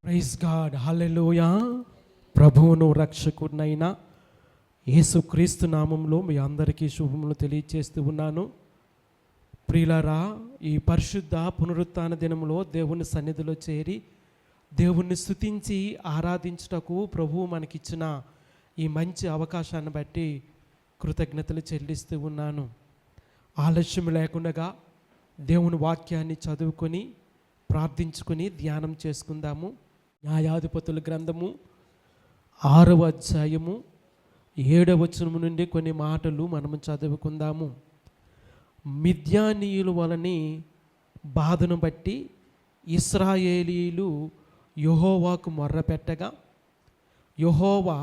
Praise God, హల్లెలూయా. ప్రభువును రక్షకుడినైన యేసుక్రీస్తు నామంలో మీ అందరికీ శుభములు తెలియచేస్తూ ఉన్నాను. ప్రియులారా, ఈ పరిశుద్ధ పునరుత్థాన దినములో దేవుని సన్నిధిలో చేరి దేవుణ్ణి స్తుతించి ఆరాధించుటకు ప్రభువు మనకిచ్చిన ఈ మంచి అవకాశాన్ని బట్టి కృతజ్ఞతలు చెల్లిస్తూ ఉన్నాను. ఆలస్యం లేకుండా దేవుని వాక్యాన్ని చదువుకొని ప్రార్థించుకొని ధ్యానం చేసుకుందాము. న్యాయాధిపతుల గ్రంథము 6వ అధ్యాయము 7వ వచనము నుండి కొన్ని మాటలు మనము చదువుకుందాము. మిద్యానీయుల వలని బాధను బట్టి ఇశ్రాయేలీయులు యెహోవాకు మొర్రపెట్టగా యెహోవా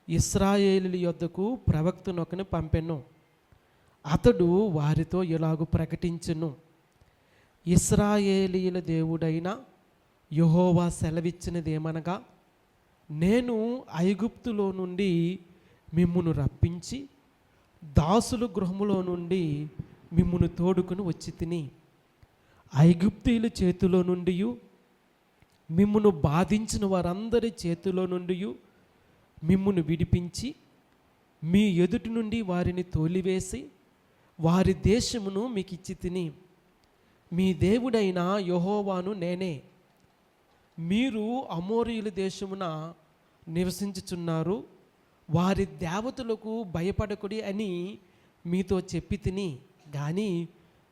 ఇశ్రాయేలీయుల యొద్దకు ప్రవక్తనొకని పంపెను. అతడు వారితో ఇలాగు ప్రకటించెను: ఇశ్రాయేలీయుల దేవుడైన యెహోవా సెలవిచ్చినదేమనగా, నేను ఐగుప్తులో నుండి మిమ్మును రప్పించి దాసుల గృహములో నుండి మిమ్మును తోడుకుని వచ్చి తిని, ఐగుప్తీయుల చేతిలో నుండి మిమ్మును బాధించిన వారందరి చేతిలో నుండి మిమ్మును విడిపించి మీ ఎదుటి నుండి వారిని తోలివేసి వారి దేశమును మీకు ఇచ్చి తిని, మీ దేవుడైన యెహోవాను నేనే. మీరు అమోరీయుల దేశమున నివసించుచున్నారు, వారి దేవతలకు భయపడకుడి అని మీతో చెప్పి తిని, కానీ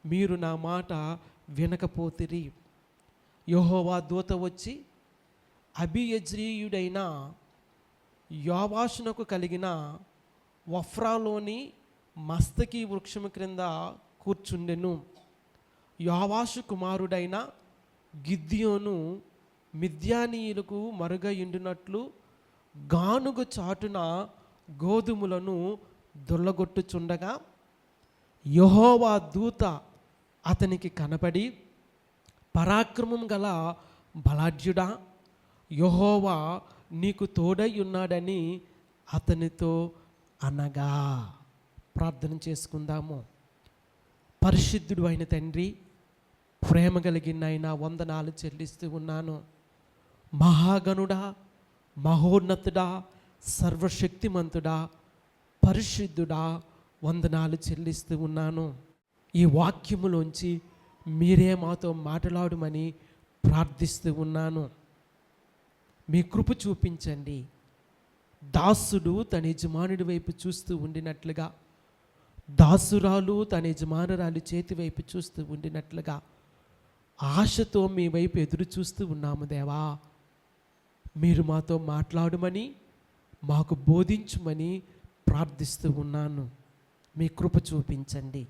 మీరు నా మాట వినకపోతిరి. యెహోవా దూత వచ్చి అబీయజ్రీయుడైన యోవాషునకు కలిగిన వఫ్రాలోని మస్తకి వృక్షము క్రింద కూర్చుండెను. యోవాషు కుమారుడైన గిద్యోను మిద్యానీయులకు మరుగయుండినట్లు గానుగ చాటున గోధుమలను దొల్లగొట్టుచుండగా యెహోవా దూత అతనికి కనపడి, పరాక్రమం గల బలాఢ్యుడా, యెహోవా నీకు తోడై ఉన్నాడని అతనితో అనగా. ప్రార్థన చేసుకుందాము. పరిశుద్ధుడు అయిన తండ్రి, ప్రేమ కలిగిన ఆయన వందనాలు చెల్లిస్తూ ఉన్నాను. మహాగణుడా, మహోన్నతుడా, సర్వశక్తిమంతుడా, పరిశుద్ధుడా, వందనాలు చెల్లిస్తూ ఉన్నాను. ఈ వాక్యములోంచి మీరే మాతో మాట్లాడమని ప్రార్థిస్తూ ఉన్నాను. మీ కృప చూపించండి. దాసుడు తన యజమానుడి వైపు చూస్తూ ఉండినట్లుగా, దాసురాలు తన యజమానురాలు చేతి వైపు చూస్తూ ఉండినట్లుగా ఆశతో మీ వైపు ఎదురు చూస్తూ ఉన్నాము దేవా. మీరు మాతో మాట్లాడమని, మాకు బోధించమని ప్రార్థిస్తూ ఉన్నాను. మీ కృప చూపించండి.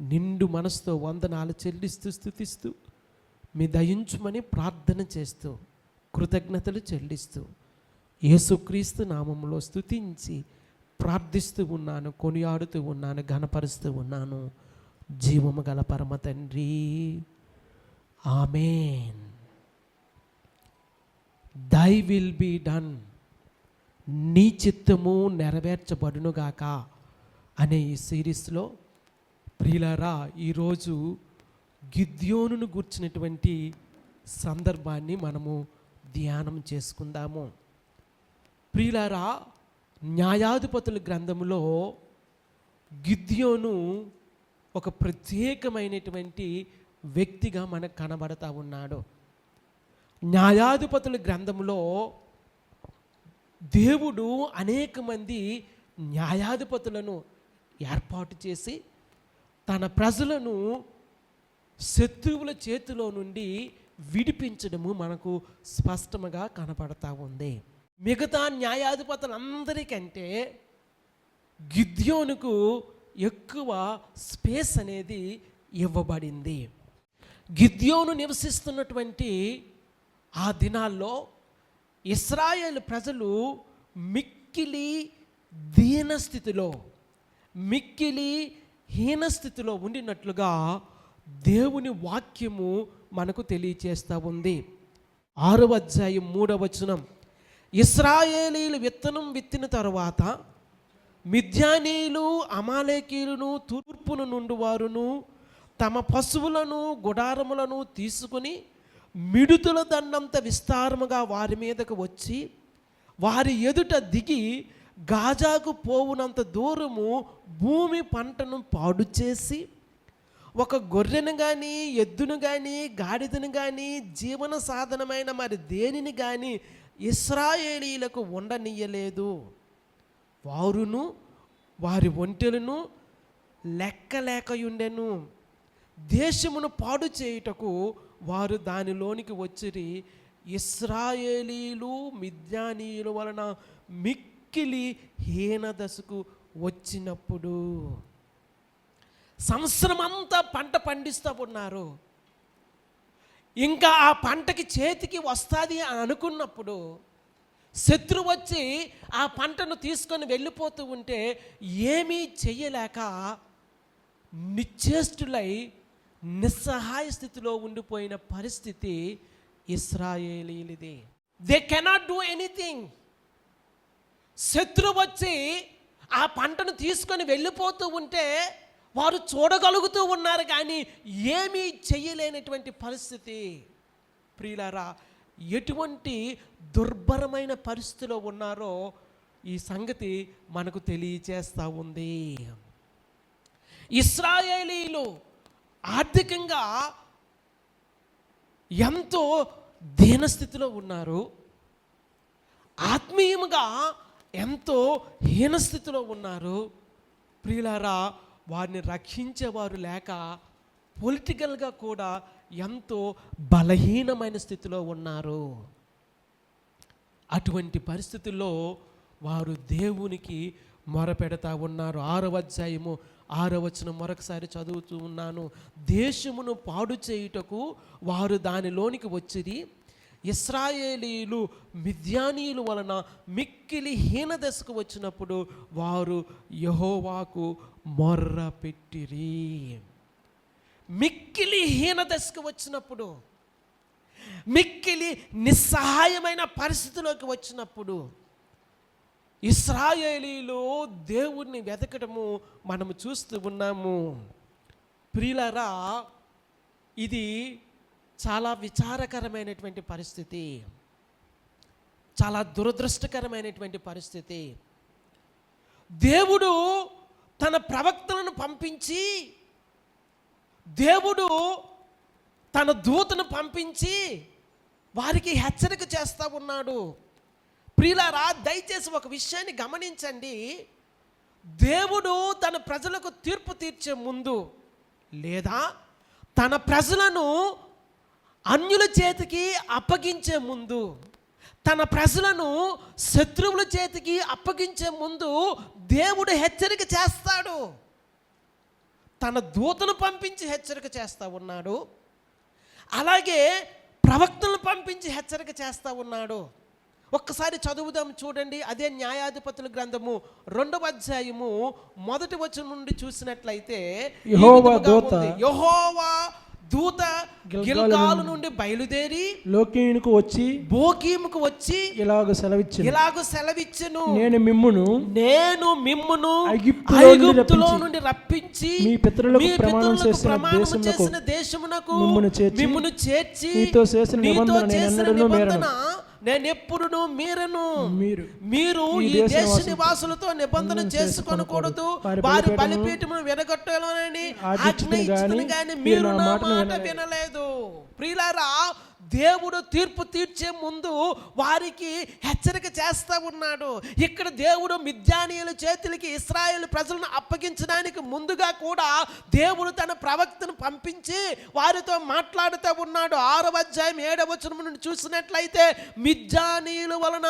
నిండు మనసుతో వందనాలు చెల్లిస్తూ స్తుతిస్తూ మీ దయించుమని ప్రార్థన చేస్తూ కృతజ్ఞతలు చెల్లిస్తూ యేసుక్రీస్తు నామములో స్తుతించి ప్రార్థిస్తూ ఉన్నాను, కొనియాడుతూ ఉన్నాను, ఘనపరుస్తూ ఉన్నాను. జీవము గల పరమ తండ్రి, ఆమేన్. దై విల్ బీ డన్, నీ చిత్తము నెరవేర్చబడునుగాక అనే ఈ సిరీస్లో ప్రియులారా, ఈరోజు గిద్యోనును గూర్చినటువంటి సందర్భాన్ని మనము ధ్యానం చేసుకుందాము. ప్రియులారా, న్యాయాధిపతుల గ్రంథంలో గిద్యోను ఒక ప్రత్యేకమైనటువంటి వ్యక్తిగా మనకు కనబడతా ఉన్నాడు. న్యాయాధిపతుల గ్రంథంలో దేవుడు అనేక మంది న్యాయాధిపతులను ఏర్పాటు చేసి తన ప్రజలను శత్రువుల చేతిలో నుండి విడిపించడము మనకు స్పష్టంగా కనపడతా ఉంది. మిగతా న్యాయాధిపతులందరికంటే గిద్యోనుకు ఎక్కువ స్పేస్ అనేది ఇవ్వబడింది. గిద్యోను నివసిస్తున్నటువంటి ఆ దినాల్లో ఇశ్రాయేలు ప్రజలు మిక్కిలి దీనస్థితిలో, మిక్కిలి హీనస్థితిలో ఉండినట్లుగా దేవుని వాక్యము మనకు తెలియచేస్తూ ఉంది. 6వ అధ్యాయం 3వ వచనం: ఇశ్రాయేలీయులు విత్తనం విత్తిన తరువాత మిద్యానీయులు అమాలేకీయులను తూర్పున నుండి వారును తమ పశువులను గుడారములను తీసుకుని మిడుతుల దండంత విస్తారముగా వారి మీదకు వచ్చి వారి ఎదుట దిగి గాజాకు పోవునంత దూరము భూమి పంటను పాడు చేసి ఒక గొర్రెను కానీ ఎద్దును కానీ గాడిదను కానీ జీవన సాధనమైన మరి దేనిని కానీ ఇశ్రాయేలీలకు ఉండనీయలేదు. వారును వారి ఒంటెలను లెక్కలేకయుండెను. దేశమును పాడు చేయుటకు వారు దానిలోనికి వచ్చిరి. ఇశ్రాయేలీలు మిద్యానీయుల వలన మిక్కిలి హీనదశకు వచ్చినప్పుడు, సంవత్సరం అంతా పంట పండిస్తూ ఉన్నారు, ఇంకా ఆ పంటకి చేతికి వస్తుంది అని అనుకున్నప్పుడు శత్రువు వచ్చి ఆ పంటను తీసుకొని వెళ్ళిపోతూ ఉంటే ఏమీ చెయ్యలేక నిశ్చేష్టులై నిస్సహాయ స్థితిలో ఉండిపోయిన పరిస్థితి ఇశ్రాయేలీలది. They cannot do anything. శత్రువు వచ్చి ఆ పంటను తీసుకొని వెళ్ళిపోతూ ఉంటే వారు చూడగలుగుతూ ఉన్నారు కానీ ఏమీ చెయ్యలేనటువంటి పరిస్థితి. ప్రియులారా, ఎటువంటి దుర్భరమైన పరిస్థితిలో ఉన్నారో ఈ సంగతి మనకు తెలియచేస్తూ ఉంది. ఇశ్రాయేలీలు ఆర్థికంగా ఎంతో దీనస్థితిలో ఉన్నారు, ఆత్మీయంగా ఎంతో హీనస్థితిలో ఉన్నారు. ప్రియులారా, వారిని రక్షించేవారు లేక పొలిటికల్గా కూడా ఎంతో బలహీనమైన స్థితిలో ఉన్నారు. అటువంటి పరిస్థితుల్లో వారు దేవునికి మొరపెడతా ఉన్నారు. 6వ అధ్యాయము 6వ వచనం మరొకసారి చదువుతూ ఉన్నాను. దేశమును పాడు చేయుటకు వారు దానిలోనికి వచ్చిరి. ఇశ్రాయేలీలు మిద్యానీయుల వలన మిక్కిలి హీనదశకు వచ్చినప్పుడు వారు యెహోవాకు మొర్ర పెట్టిరి. మిక్కిలి హీనదశకు వచ్చినప్పుడు, మిక్కిలి నిస్సహాయమైన పరిస్థితిలోకి వచ్చినప్పుడు ఇశ్రాయేలీలు దేవుణ్ణి వెతకడము మనము చూస్తూ ఉన్నాము. ప్రియులారా, ఇది చాలా విచారకరమైనటువంటి పరిస్థితి, చాలా దురదృష్టకరమైనటువంటి పరిస్థితి. దేవుడు తన ప్రవక్తలను పంపించి, దేవుడు తన దూతను పంపించి వారికి హెచ్చరిక చేస్తూ ఉన్నాడు. ప్రియులారా, దయచేసి ఒక విషయాన్ని గమనించండి. దేవుడు తన ప్రజలకు తీర్పు తీర్చే ముందు లేదా తన ప్రజలను అన్యుల చేతికి అప్పగించే ముందు, తన ప్రజలను శత్రువుల చేతికి అప్పగించే ముందు దేవుడు హెచ్చరిక చేస్తాడు. తన దూతను పంపించి హెచ్చరిక చేస్తూ ఉన్నాడు, అలాగే ప్రవక్తలను పంపించి హెచ్చరిక చేస్తూ ఉన్నాడు. ఒక్కసారి చదువుదాం, చూడండి. అదే న్యాయాధిపతుల గ్రంథము 2వ అధ్యాయము 1వ వచనం నుండి చూసినట్లయితే, యెహోవా దూత గిల్గాలు నుండి బయలుదేరి బోకీముకు వచ్చి ఇలాగ సెలవిచ్చెను, నేను మిమ్మును ఐగుప్తులో నుండి రప్పించి మీ పితరులకు ప్రమాణం చేసిన దేశమునకు మిమ్మును చేర్చి నీతో చేసిన నిబంధన నేనెప్పుడును మీరు ఈ దేశ నివాసులతో నిబంధన చేసుకొనకూడదు, వారి బలిపీఠమును వినగొట్టాలని ఆజ్ఞ ఇచ్చుకుని గాని మీరు నా మాట వినలేదు. ప్రియులారా, దేవుడు తీర్పు తీర్చే ముందు వారికి హెచ్చరిక చేస్తూ ఉన్నాడు. ఇక్కడ దేవుడు మిద్యానీయుల చేతులకి ఇశ్రాయేలు ప్రజలను అప్పగించడానికి ముందుగా కూడా దేవుడు తన ప్రవక్తను పంపించి వారితో మాట్లాడుతూ ఉన్నాడు. 6వ అధ్యాయం 7వ వచనం నుండి చూసినట్లయితే, మిద్యానీయుల వలన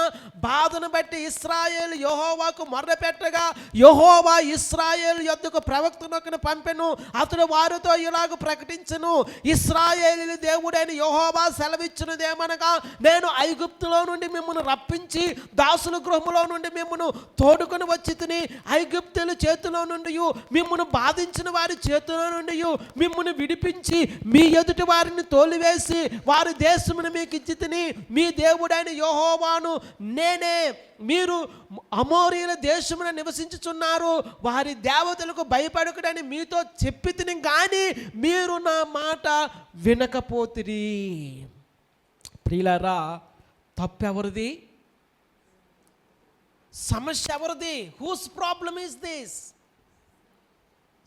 బాధను బట్టి ఇశ్రాయేలు యెహోవాకు మొర్రపెట్టగా యెహోవా ఇశ్రాయేలు యొద్దకు ప్రవక్తనొకను పంపెను. అతడు వారితో ఇలాగ ప్రకటించెను, ఇశ్రాయేలు దేవుడైన యెహోవా సెలవిచ్చినదేమనగా, నేను ఐగుప్తులో నుండి మిమ్మల్ని రప్పించి దాసుల గృహములో నుండి మిమ్మల్ని తోడుకొని వచ్చి తిని, ఐగుప్తుల చేతిలో నుండి మిమ్మల్ని బాధించిన వారి చేతిలో నుండి మిమ్మల్ని విడిపించి మీ ఎదుటి వారిని తోలివేసి వారి దేశమును మీకు ఇచ్చి తిని, మీ దేవుడైన యెహోవాను నేనే. మీరు అమోరీల దేశమున నివసించుచున్నారు, వారి దేవతలకు భయపడకుడని మీతో చెప్పి తిని కానీ మీరు నా మాట వినకపోతిరి. ప్రియులారా, తప్పెవరిది? సమస్య ఎవరిది? Whose problem is this?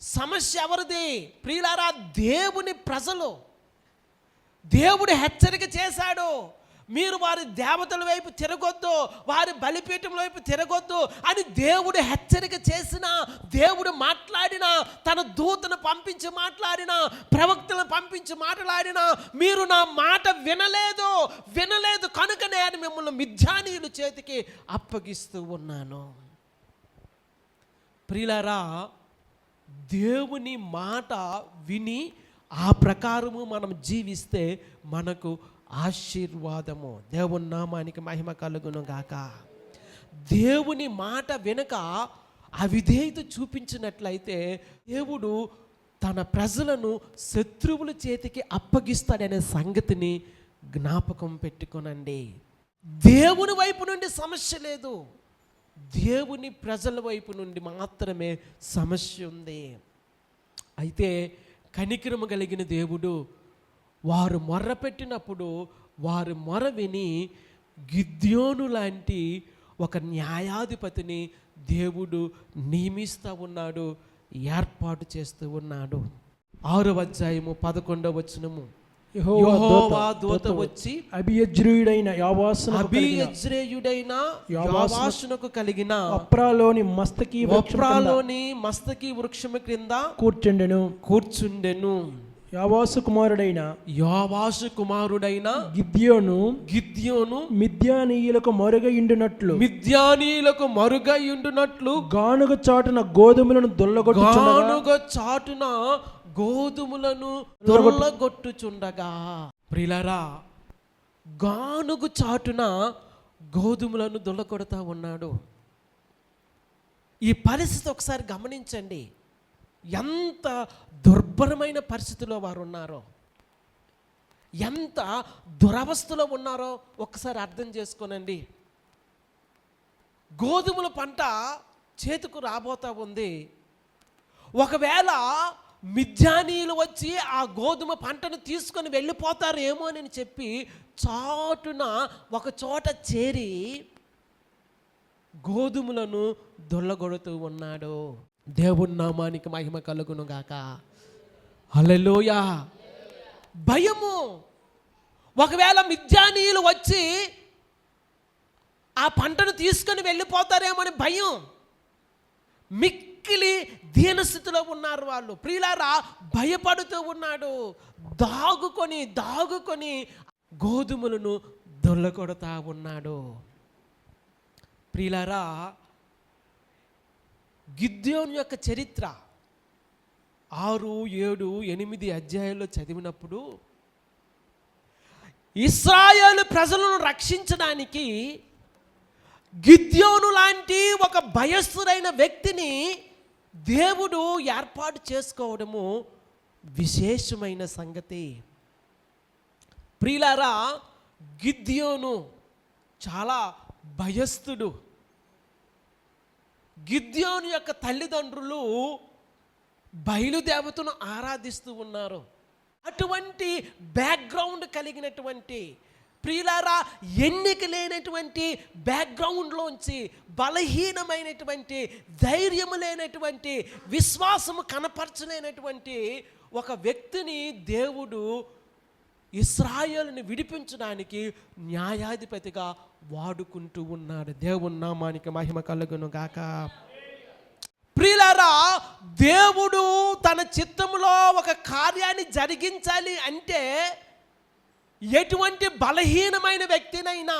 సమస్య ఎవరిది? ప్రియులారా, దేవుని ప్రజలు. దేవుడు హెచ్చరిక చేశాడు, మీరు వారి దేవతల వైపు తిరగొద్దు, వారి బలిపీఠం వైపు తిరగొద్దు అని దేవుడు హెచ్చరిక చేసిన, దేవుడు మాట్లాడిన, తన దూతను పంపించి మాట్లాడిన, ప్రవక్తలను పంపించి మాట్లాడిన, మీరు నా మాట వినలేదు కనుక నేను మిమ్మల్ని మిథ్యానీయుల చేతికి అప్పగిస్తూ ఉన్నాను. ప్రియులారా, దేవుని మాట విని ఆ ప్రకారము మనం జీవిస్తే మనకు ఆశీర్వాదము. దేవుని నామానికి మహిమ కలుగును గాక. దేవుని మాట వెనుక అవిధేయత చూపించినట్లయితే దేవుడు తన ప్రజలను శత్రువుల చేతికి అప్పగిస్తాడనే సంగతిని జ్ఞాపకం పెట్టుకోనండి. దేవుని వైపు నుండి సమస్య లేదు, దేవుని ప్రజల వైపు నుండి మాత్రమే సమస్య ఉంది. అయితే కనికరము కలిగిన దేవుడు వారు మొర్ర పెట్టినప్పుడు వారు మొర విని గిద్యోను లాంటి ఒక న్యాయాధిపతిని దేవుడు నియమిస్తూ ఉన్నాడు, ఏర్పాటు చేస్తూ ఉన్నాడు. 6వ అధ్యాయము 11వ వచనము, యెహోవా దూత వచ్చి అబీయెజ్రీయుడైన యోవాషునకు కలిగిన ఒఫ్రాలోని మస్తకి వృక్షము క్రింద కూర్చుండెను. యోవాషు కుమారుడైన గిద్యోను మిద్యానీయులకు మరుగయుండునట్లు గానుగ చాటున గోధుమలను దొల్లగొట్టుచుండగా. ప్రియులారా, గానుగు చాటున గోధుమలను దొల్లగొడతా ఉన్నాడు. ఈ పరిస్థితి ఒకసారి గమనించండి, ఎంత దుర్భరమైన పరిస్థితిలో వారు ఉన్నారో, ఎంత దురవస్థలో ఉన్నారో ఒకసారి అర్థం చేసుకోనండి. గోధుమల పంట చేతికి రాబోతా ఉంది. ఒకవేళ మిద్యానీయులు వచ్చి ఆ గోధుమ పంటను తీసుకొని వెళ్ళిపోతారేమో అని చెప్పి చాటున ఒక చోట చేరి గోధుమలను దొల్లగొడుతూ ఉన్నాడు. దేవుని నామానికి మహిమ కలుగును గాక. హల్లెలూయా. భయము. ఒకవేళ మిద్యానీయులు వచ్చి ఆ పంటను తీసుకొని వెళ్ళిపోతారేమో అని భయం. మిక్కిలి దీనస్థితిలో ఉన్నారు వాళ్ళు. ప్రియులారా, భయపడుతూ ఉన్నాడు. దాగుకొని గోధుమలను దొల్లగొడతా ఉన్నాడు. ప్రియులారా, గిద్యోను యొక్క చరిత్ర 6, 7, 8 అధ్యాయాల్లో చదివినప్పుడు ఇశ్రాయేలు ప్రజలను రక్షించడానికి గిద్యోను లాంటి ఒక భయస్థుడైన వ్యక్తిని దేవుడు ఏర్పాటు చేసుకోవడము విశేషమైన సంగతి. ప్రియులారా, గిద్యోను చాలా భయస్థుడు. గిద్యోను యొక్క తల్లిదండ్రులు బయలుదేవతను ఆరాధిస్తూ ఉన్నారు. అటువంటి బ్యాక్గ్రౌండ్ కలిగినటువంటి, ప్రియులారా, ఎన్నిక లేనటువంటి బ్యాక్గ్రౌండ్లోంచి, బలహీనమైనటువంటి, ధైర్యము లేనటువంటి, విశ్వాసము కనపరచలేనటువంటి ఒక వ్యక్తిని దేవుడు ఇశ్రాయేలుని విడిపించడానికి న్యాయాధిపతిగా వాడుకుంటూ ఉన్నాడు. దేవుని నామానికి మహిమ కలుగును గాక. ప్రియులారా, దేవుడు తన చిత్తములో ఒక కార్యాన్ని జరిగించాలి అంటే ఎటువంటి బలహీనమైన వ్యక్తినైనా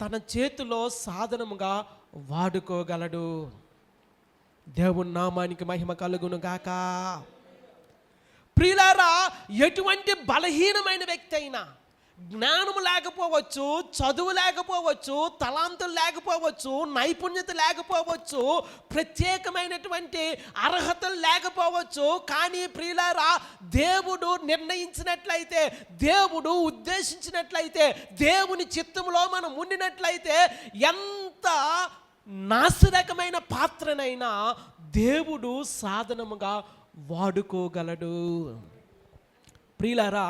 తన చేతిలో సాధనముగా వాడుకోగలడు. దేవుని నామానికి మహిమ కలుగును గాక. ప్రియులారా, ఎటువంటి బలహీనమైన వ్యక్తి అయినా, జ్ఞానము లేకపోవచ్చు, చదువు లేకపోవచ్చు, తలాంతులు లేకపోవచ్చు, నైపుణ్యత లేకపోవచ్చు, ప్రత్యేకమైనటువంటి అర్హతలు లేకపోవచ్చు, కానీ ప్రియులారా, దేవుడు నిర్ణయించినట్లయితే, దేవుడు ఉద్దేశించినట్లయితే, దేవుని చిత్తములో మనం ఉండినట్లయితే ఎంత నాసిరకమైన పాత్రనైనా దేవుడు సాధనముగా వాడుకోగలడు. ప్రియులారా,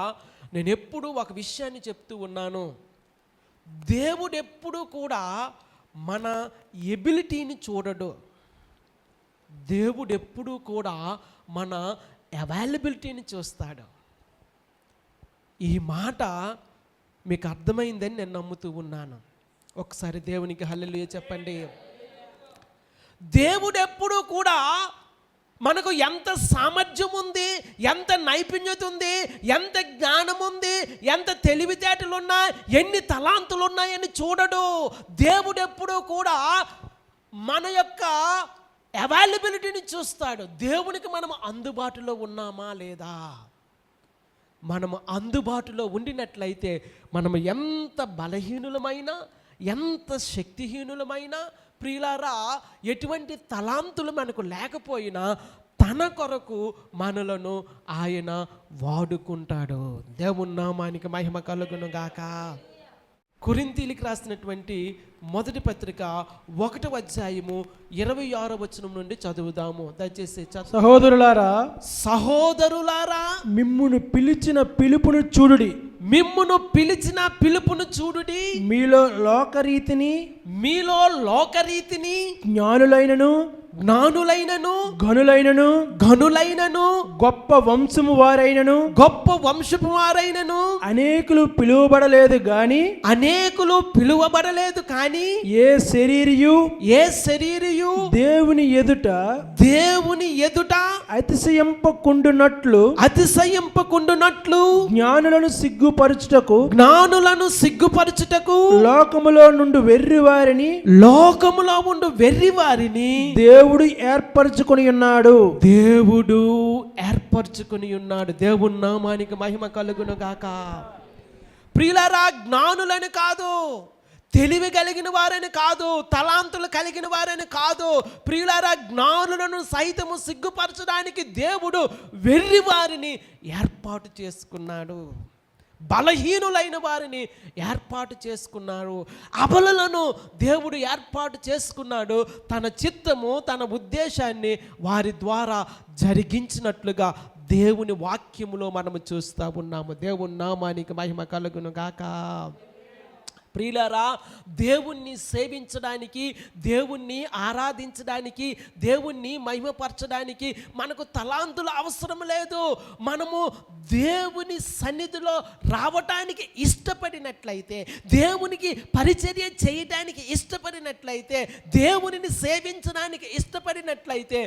నేను ఎప్పుడూ ఒక విషయాన్ని చెప్తూ ఉన్నాను. దేవుడు ఎప్పుడు కూడా మన ఎబిలిటీని చూడడు. దేవుడు ఎప్పుడు కూడా మన అవైలబిలిటీని చూస్తాడు. ఈ మాట మీకు అర్థమైందని నేను నమ్ముతూ ఉన్నాను. ఒకసారి దేవునికి హల్లెలూయా చెప్పండి. దేవుడు ఎప్పుడు కూడా మనకు ఎంత సామర్థ్యం ఉంది, ఎంత నైపుణ్యత ఉంది, ఎంత జ్ఞానం ఉంది, ఎంత తెలివితేటలు ఉన్నాయి, ఎన్ని తలాంతులు ఉన్నాయని చూడడు. దేవుడు ఎప్పుడూ కూడా మన యొక్క అవైలబిలిటీని చూస్తాడు. దేవునికి మనం అందుబాటులో ఉన్నామా లేదా? మనము అందుబాటులో ఉండినట్లయితే మనము ఎంత బలహీనులమైనా, ఎంత శక్తిహీనులమైనా, ప్రియులారా, ఎటువంటి తలాంతులు మనకు లేకపోయినా తన కొరకు మనలను ఆయన వాడుకుంటాడు. దేవుని నామానికి మహిమ కలుగును గాక. కొరింథీయులకు రాసినటువంటి మొదటి పత్రిక 1వ అధ్యాయము 26వ వచనం నుండి చదువుదాము. దయచేసి సహోదరులారా మిమ్మును పిలిచిన పిలుపును చూడుడి. మిమ్మును పిలిచిన పిలుపును చూడుడి. మీలో లోకరీతిని జ్ఞానులైనను ఘనులైనను గొప్ప వంశము వారైనను అనేకులు పిలువబడలేదు కానీ ఏ శరీరియు దేవుని ఎదుట అతిశయింపకుండునట్లు జ్ఞానులను సిగ్గుపరచుటకు లోకములో నుండి వెర్రి వారిని దేవుడు ఏర్పరచుకొని ఉన్నాడు. దేవుని నామానికి మహిమ కలుగును గాక. ప్రియులారా, జ్ఞానులని కాదు, తెలివి కలిగిన వారని కాదు, తలాంతులు కలిగిన వారని కాదు, ప్రియులారా, జ్ఞానులను సైతము సిగ్గుపరచడానికి దేవుడు వెర్రి వారిని ఏర్పాటు చేసుకున్నాడు. బలహీనులైన వారిని ఏర్పాటు చేసుకున్నారు. అబలలను దేవుడు ఏర్పాటు చేసుకున్నాడు. తన చిత్తము, తన ఉద్దేశాన్ని వారి ద్వారా జరిగించినట్లుగా దేవుని వాక్యములో మనము చూస్తూ ఉన్నాము. దేవుని నామానికి మహిమ కలుగును గాక. ప్రియులారా, దేవుణ్ణి సేవించడానికి, దేవుణ్ణి ఆరాధించడానికి, దేవుణ్ణి మహిమపరచడానికి మనకు తలాంతులు అవసరం లేదు. మనము దేవుని సన్నిధిలో రావటానికి ఇష్టపడినట్లయితే, దేవునికి పరిచర్య చేయడానికి ఇష్టపడినట్లయితే, దేవునిని సేవించడానికి ఇష్టపడినట్లయితే,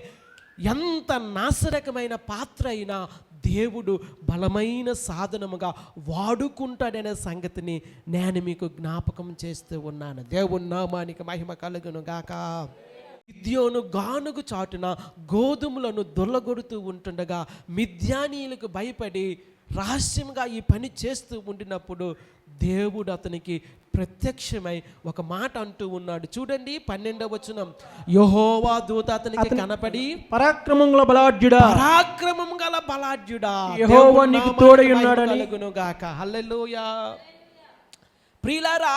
ఎంత నాశరకమైన పాత్ర అయినా దేవుడు బలమైన సాధనముగా వాడుకుంటాడనే సంగతిని నేను మీకు జ్ఞాపకం చేస్తూ ఉన్నాను. దేవుని నామానికి మహిమ కలుగును గాక. గిద్యోను గానుగు చాటున గోధుమలను దొల్లగొడుతూ ఉంటుండగా మిద్యానీయులకు భయపడి రహస్యంగా ఈ పని చేస్తూ ఉండినప్పుడు దేవుడు అతనికి ప్రత్యక్షమై ఒక మాట అంటూ ఉన్నాడు. చూడండి 12వ వచనం. యెహోవా దూత అతనికి కనపడి పరాక్రమం గల బలాఢ్యుడా యెహోవా నీకు తోడై ఉన్నాడని కలుగును గాక. హల్లెలూయా. ప్రియులారా,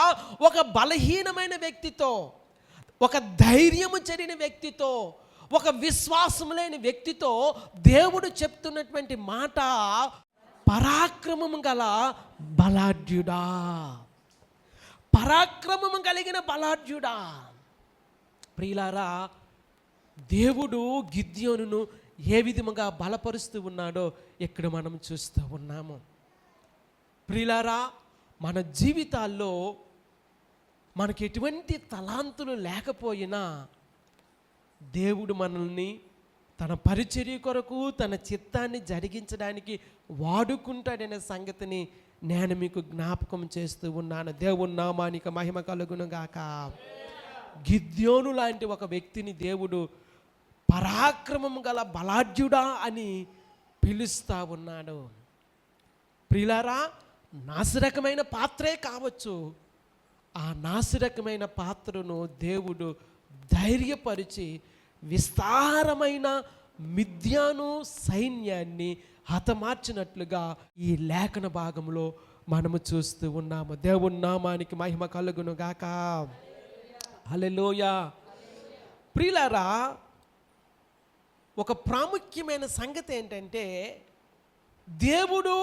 ఒక బలహీనమైన వ్యక్తితో, ఒక ధైర్యము చెడిన వ్యక్తితో, ఒక విశ్వాసం లేని వ్యక్తితో దేవుడు చెప్తున్నటువంటి మాట పరాక్రమం గల బలాఢ్యుడా, పరాక్రమం కలిగిన బలాఢ్యుడా. ప్రియులారా, దేవుడు గిద్యోనును ఏ విధముగా బలపరుస్తూ ఉన్నాడో ఇక్కడ మనం చూస్తూ ఉన్నాము. ప్రియులారా, మన జీవితాల్లో మనకి ఎటువంటి తలాంతులు లేకపోయినా దేవుడు మనల్ని తన పరిచర్య కొరకు, తన చిత్తాన్ని జరిగించడానికి వాడుకుంటాడనే సంగతిని నేను మీకు జ్ఞాపకం చేస్తూ ఉన్నాను. దేవుని నామానికి మహిమ కలుగును గాక. గిద్యోను లాంటి ఒక వ్యక్తిని దేవుడు పరాక్రమం గల బలాఢ్యుడా అని పిలుస్తూ ఉన్నాడు. ప్రియులారా, నాసిరకమైన పాత్రే కావచ్చు, ఆ నాసిరకమైన పాత్రను దేవుడు ధైర్యపరిచి విస్తారమైన మిద్యాను సైన్యాన్ని హతమార్చినట్లుగా ఈ లేఖన భాగంలో మనము చూస్తూ ఉన్నాము. దేవుని నామానికి మహిమ కలుగును గాక. హల్లెలూయా. ప్రియులారా, ఒక ప్రాముఖ్యమైన సంగతి ఏంటంటే, దేవుడు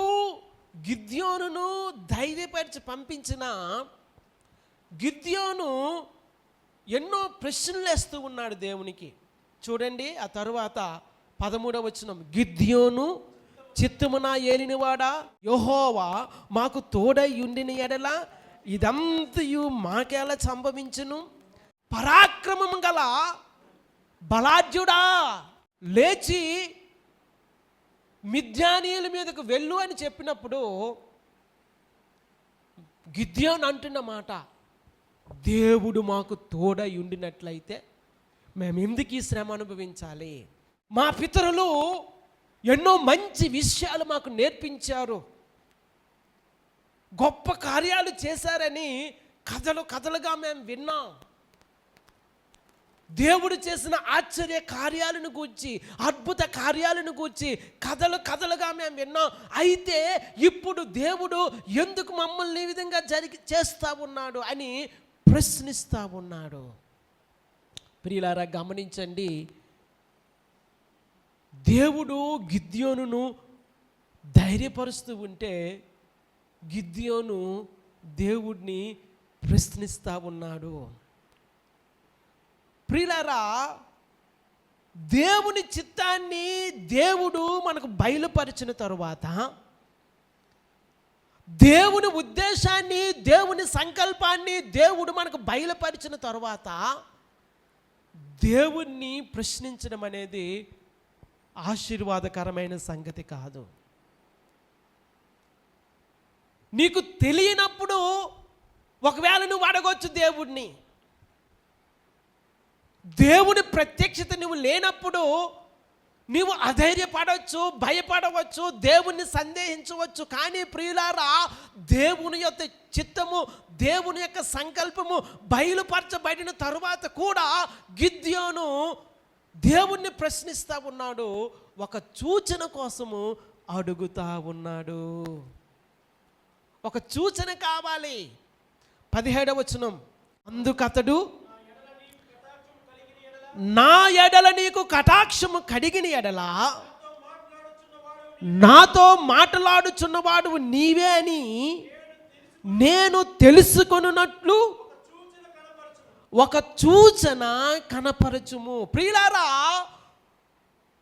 గిద్యోనును ధైర్యపరిచి పంపించిన గిద్యోను ఎన్నో ప్రశ్నలు వేస్తూ ఉన్నాడు దేవునికి. చూడండి ఆ తరువాత 13వ వచనం, గిద్యోను చిత్తమున ఏలినవాడా, యెహోవా మాకు తోడై ఉండిన ఎడల ఇదంతయు మాకెలా సంభవించును? పరాక్రమం గల బలాఢ్యుడా, లేచి మిద్యానీయుల మీదకు వెళ్ళు అని చెప్పినప్పుడు గిద్యోను అంటున్న మాట, దేవుడు మాకు తోడై ఉండినట్లయితే మేము ఎందుకు ఈ శ్రమ అనుభవించాలి? మా పితరులు ఎన్నో మంచి విషయాలు మాకు నేర్పించారు, గొప్ప కార్యాలు చేశారని కథలు కథలుగా మేము విన్నాం. దేవుడు చేసిన ఆశ్చర్య కార్యాలను గూర్చి, అద్భుత కార్యాలను గూర్చి కథలు కథలుగా మేము విన్నాం. అయితే ఇప్పుడు దేవుడు ఎందుకు మమ్మల్ని ఈ విధంగా చేస్తూ ఉన్నాడు అని ప్రశ్నిస్తూ ఉన్నాడు. ప్రియులారా గమనించండి, దేవుడు గిద్యోనును ధైర్యపరుస్తూ ఉంటే గిద్యోను దేవుడిని ప్రశ్నిస్తూ ఉన్నాడు. ప్రియులారా, దేవుని చిత్తాన్ని దేవుడు మనకు బయలుపరిచిన తరువాత, దేవుని ఉద్దేశాన్ని, దేవుని సంకల్పాన్ని దేవుడు మనకు బయలుపరిచిన తరువాత దేవుణ్ణి ప్రశ్నించడం అనేది ఆశీర్వాదకరమైన సంగతి కాదు. నీకు తెలియనప్పుడు ఒకవేళ నువ్వు అడగొచ్చు దేవుణ్ణి. దేవుని ప్రత్యక్షత నువ్వు లేనప్పుడు నీవు అధైర్యపడవచ్చు, భయపడవచ్చు, దేవుణ్ణి సందేహించవచ్చు. కానీ ప్రియులారా, దేవుని యొక్క చిత్తము, దేవుని యొక్క సంకల్పము బయలుపరచబడిన తరువాత కూడా గిద్యోను దేవుణ్ణి ప్రశ్నిస్తూ ఉన్నాడు, ఒక సూచన కోసము అడుగుతా ఉన్నాడు. ఒక సూచన కావాలి. 17వ వచనం, అందుకతడు నా ఎడల నీకు కటాక్షము కడిగిన ఎడల నాతో మాట్లాడుచున్నవాడు నీవే అని నేను తెలుసుకొనున్నట్లు ఒక సూచన కనపరచుము. ప్రియులారా,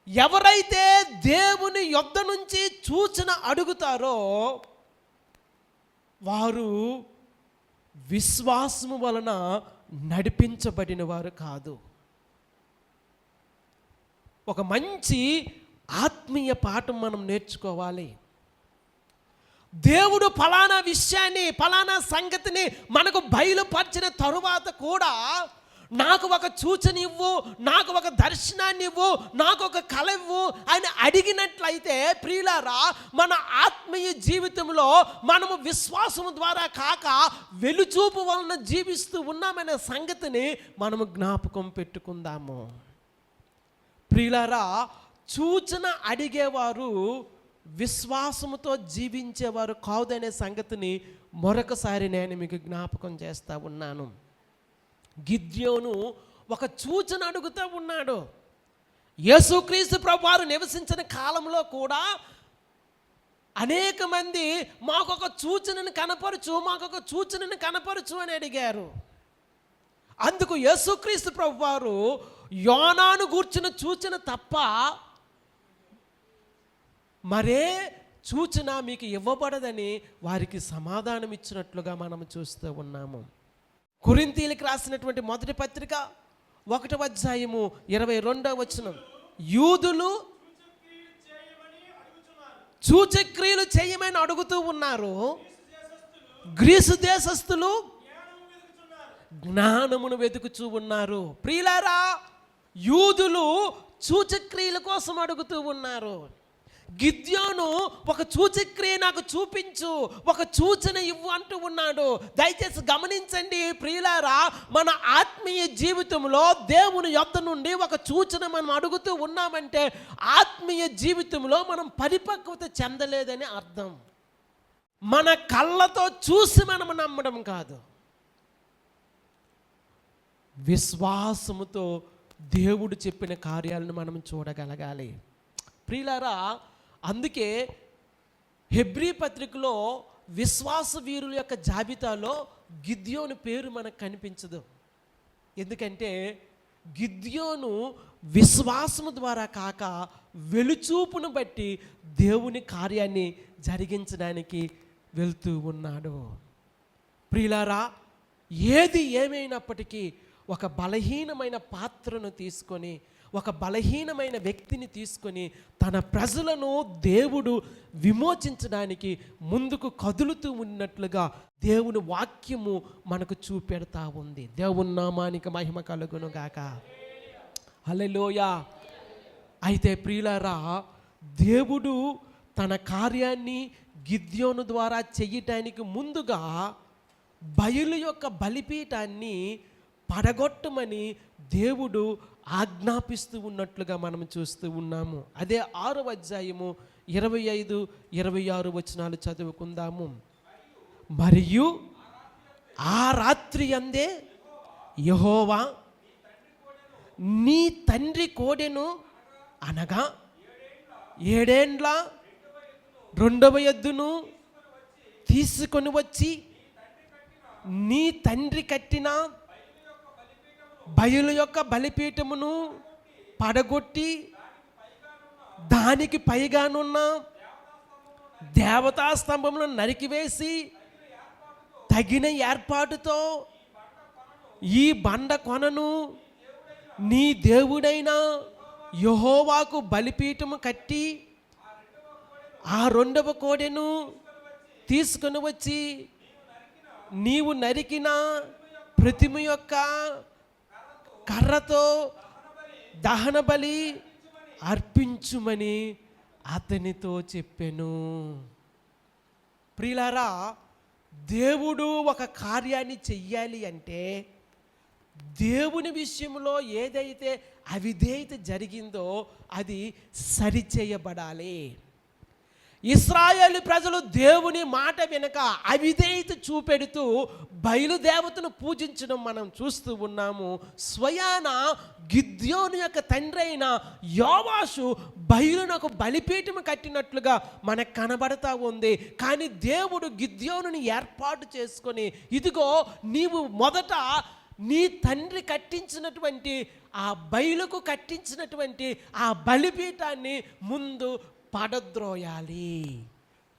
ఎవరైతే దేవుని యొద్ద నుంచి సూచన అడుగుతారో వారు విశ్వాసము వలన నడిపించబడిన వారు కాదు. ఒక మంచి ఆత్మీయ పాఠం మనం నేర్చుకోవాలి. దేవుడు ఫలానా విషయాన్ని, ఫలానా సంగతిని మనకు బయలుపరిచిన తరువాత కూడా నాకు ఒక సూచన ఇవ్వు, నాకు ఒక దర్శనాన్ని ఇవ్వు, నాకు ఒక కల ఇవ్వు అని అడిగినట్లయితే ప్రియులారా, మన ఆత్మీయ జీవితంలో మనము విశ్వాసము ద్వారా కాక వెలుచూపు వలన జీవిస్తూ ఉన్నామనే సంగతిని మనము జ్ఞాపకం పెట్టుకుందాము. ప్రియులారా, సూచన అడిగేవారు విశ్వాసముతో జీవించేవారు కాదనే సంగతిని మరొకసారి నేను మీకు జ్ఞాపకం చేస్తూ ఉన్నాను. గిద్యోను ఒక సూచన అడుగుతూ ఉన్నాడు. యేసుక్రీస్తు ప్రభువారు నివసించిన కాలంలో కూడా అనేక మంది మాకొక సూచనను కనపరచు, మాకొక సూచనను కనపరచు అని అడిగారు. అందుకు యేసుక్రీస్తు ప్రభువారు యోనాను గూర్చిన సూచన తప్ప మరే సూచన మీకు ఇవ్వబడదని వారికి సమాధానం ఇచ్చినట్లుగా మనం చూస్తూ ఉన్నాము. కొరింథీయులకు రాసినటువంటి మొదటి పత్రిక 1వ అధ్యాయము 22వ వచనం, యూదులు సూచక్రియలు చేయమని అడుగుతూ ఉన్నారు, గ్రీసు దేశస్థులు జ్ఞానమును వెతుకుచూ ఉన్నారు. ప్రియులారా, యూదులు సూచక్రియల కోసం అడుగుతూ ఉన్నారు. గిద్యోను ఒక సూచక్రియ నాకు చూపించు, ఒక సూచన ఇవ్వు అంటూ ఉన్నాడు. దయచేసి గమనించండి ప్రియులారా, మన ఆత్మీయ జీవితంలో దేవుని యొద్ద నుండి ఒక సూచన మనం అడుగుతూ ఉన్నామంటే ఆత్మీయ జీవితంలో మనం పరిపక్వత చెందలేదని అర్థం. మన కళ్ళతో చూసి మనం నమ్మడం కాదు, విశ్వాసముతో దేవుడు చెప్పిన కార్యాలను మనం చూడగలగాలి. ప్రియులారా, అందుకే హెబ్రీ పత్రికలో విశ్వాస వీరుల యొక్క జాబితాలో గిద్యోను పేరు మనకు కనిపించదు. ఎందుకంటే గిద్యోను విశ్వాసము ద్వారా కాక వెలుచూపును బట్టి దేవుని కార్యాన్ని జరిగించడానికి వెళ్తూ ఉన్నాడు. ప్రియులారా, ఏది ఏమైనప్పటికీ ఒక బలహీనమైన పాత్రను తీసుకొని, ఒక బలహీనమైన వ్యక్తిని తీసుకొని తన ప్రజలను దేవుడు విమోచించడానికి ముందుకు కదులుతూ ఉన్నట్లుగా దేవుని వాక్యము మనకు చూపెడతా ఉంది. దేవుని నామానికి మహిమ కలుగును గాక. హల్లెలూయా. అయితే ప్రియులారా, దేవుడు తన కార్యాన్ని గిద్యోను ద్వారా చెయ్యటానికి ముందుగా బయలు యొక్క బలిపీఠాన్ని పడగొట్టమని దేవుడు ఆజ్ఞాపిస్తూ ఉన్నట్లుగా మనం చూస్తూ ఉన్నాము. అదే 6వ అధ్యాయము 25, 26 వచనాలు చదువుకుందాము. మరియు ఆ రాత్రి అందే యెహోవా నీ తండ్రి కోడెను, అనగా 7 ఏండ్ల 2వ ఎద్దును తీసుకొని వచ్చి నీ తండ్రి కట్టిన బయలు యొక్క బలిపీఠమును పడగొట్టి దానికి పైగానున్న దేవతా స్తంభములను నరికివేసి తగిన ఏర్పాటుతో ఈ బండ కొనను నీ దేవుడైన యెహోవాకు బలిపీఠము కట్టి ఆ 2వ కోడెను తీసుకొని వచ్చి నీవు నరికిన ప్రతిమ యొక్క కర్రతో దహన బలి అర్పించుమని అతనితో చెప్పెను. ప్రియులారా, దేవుడు ఒక కార్యాన్ని చెయ్యాలి అంటే దేవుని విషయంలో ఏదైతే అవిధేయత జరిగిందో అది సరిచేయబడాలి. ఇశ్రాయేలు ప్రజలు దేవుని మాట వెనుక అవిధేయత చూపెడుతూ బయలుదేవతను పూజించడం మనం చూస్తూ ఉన్నాము. స్వయాన గిద్యోను యొక్క తండ్రి అయిన యోవాషు బయలునకు బలిపీఠము కట్టినట్లుగా మనకు కనబడతా ఉంది. కానీ దేవుడు గిద్యోనుని ఏర్పాటు చేసుకొని, ఇదిగో నీవు మొదట నీ తండ్రి కట్టించినటువంటి ఆ బయలుకు కట్టించినటువంటి ఆ బలిపీఠాన్ని ముందు పడద్రోయాలి.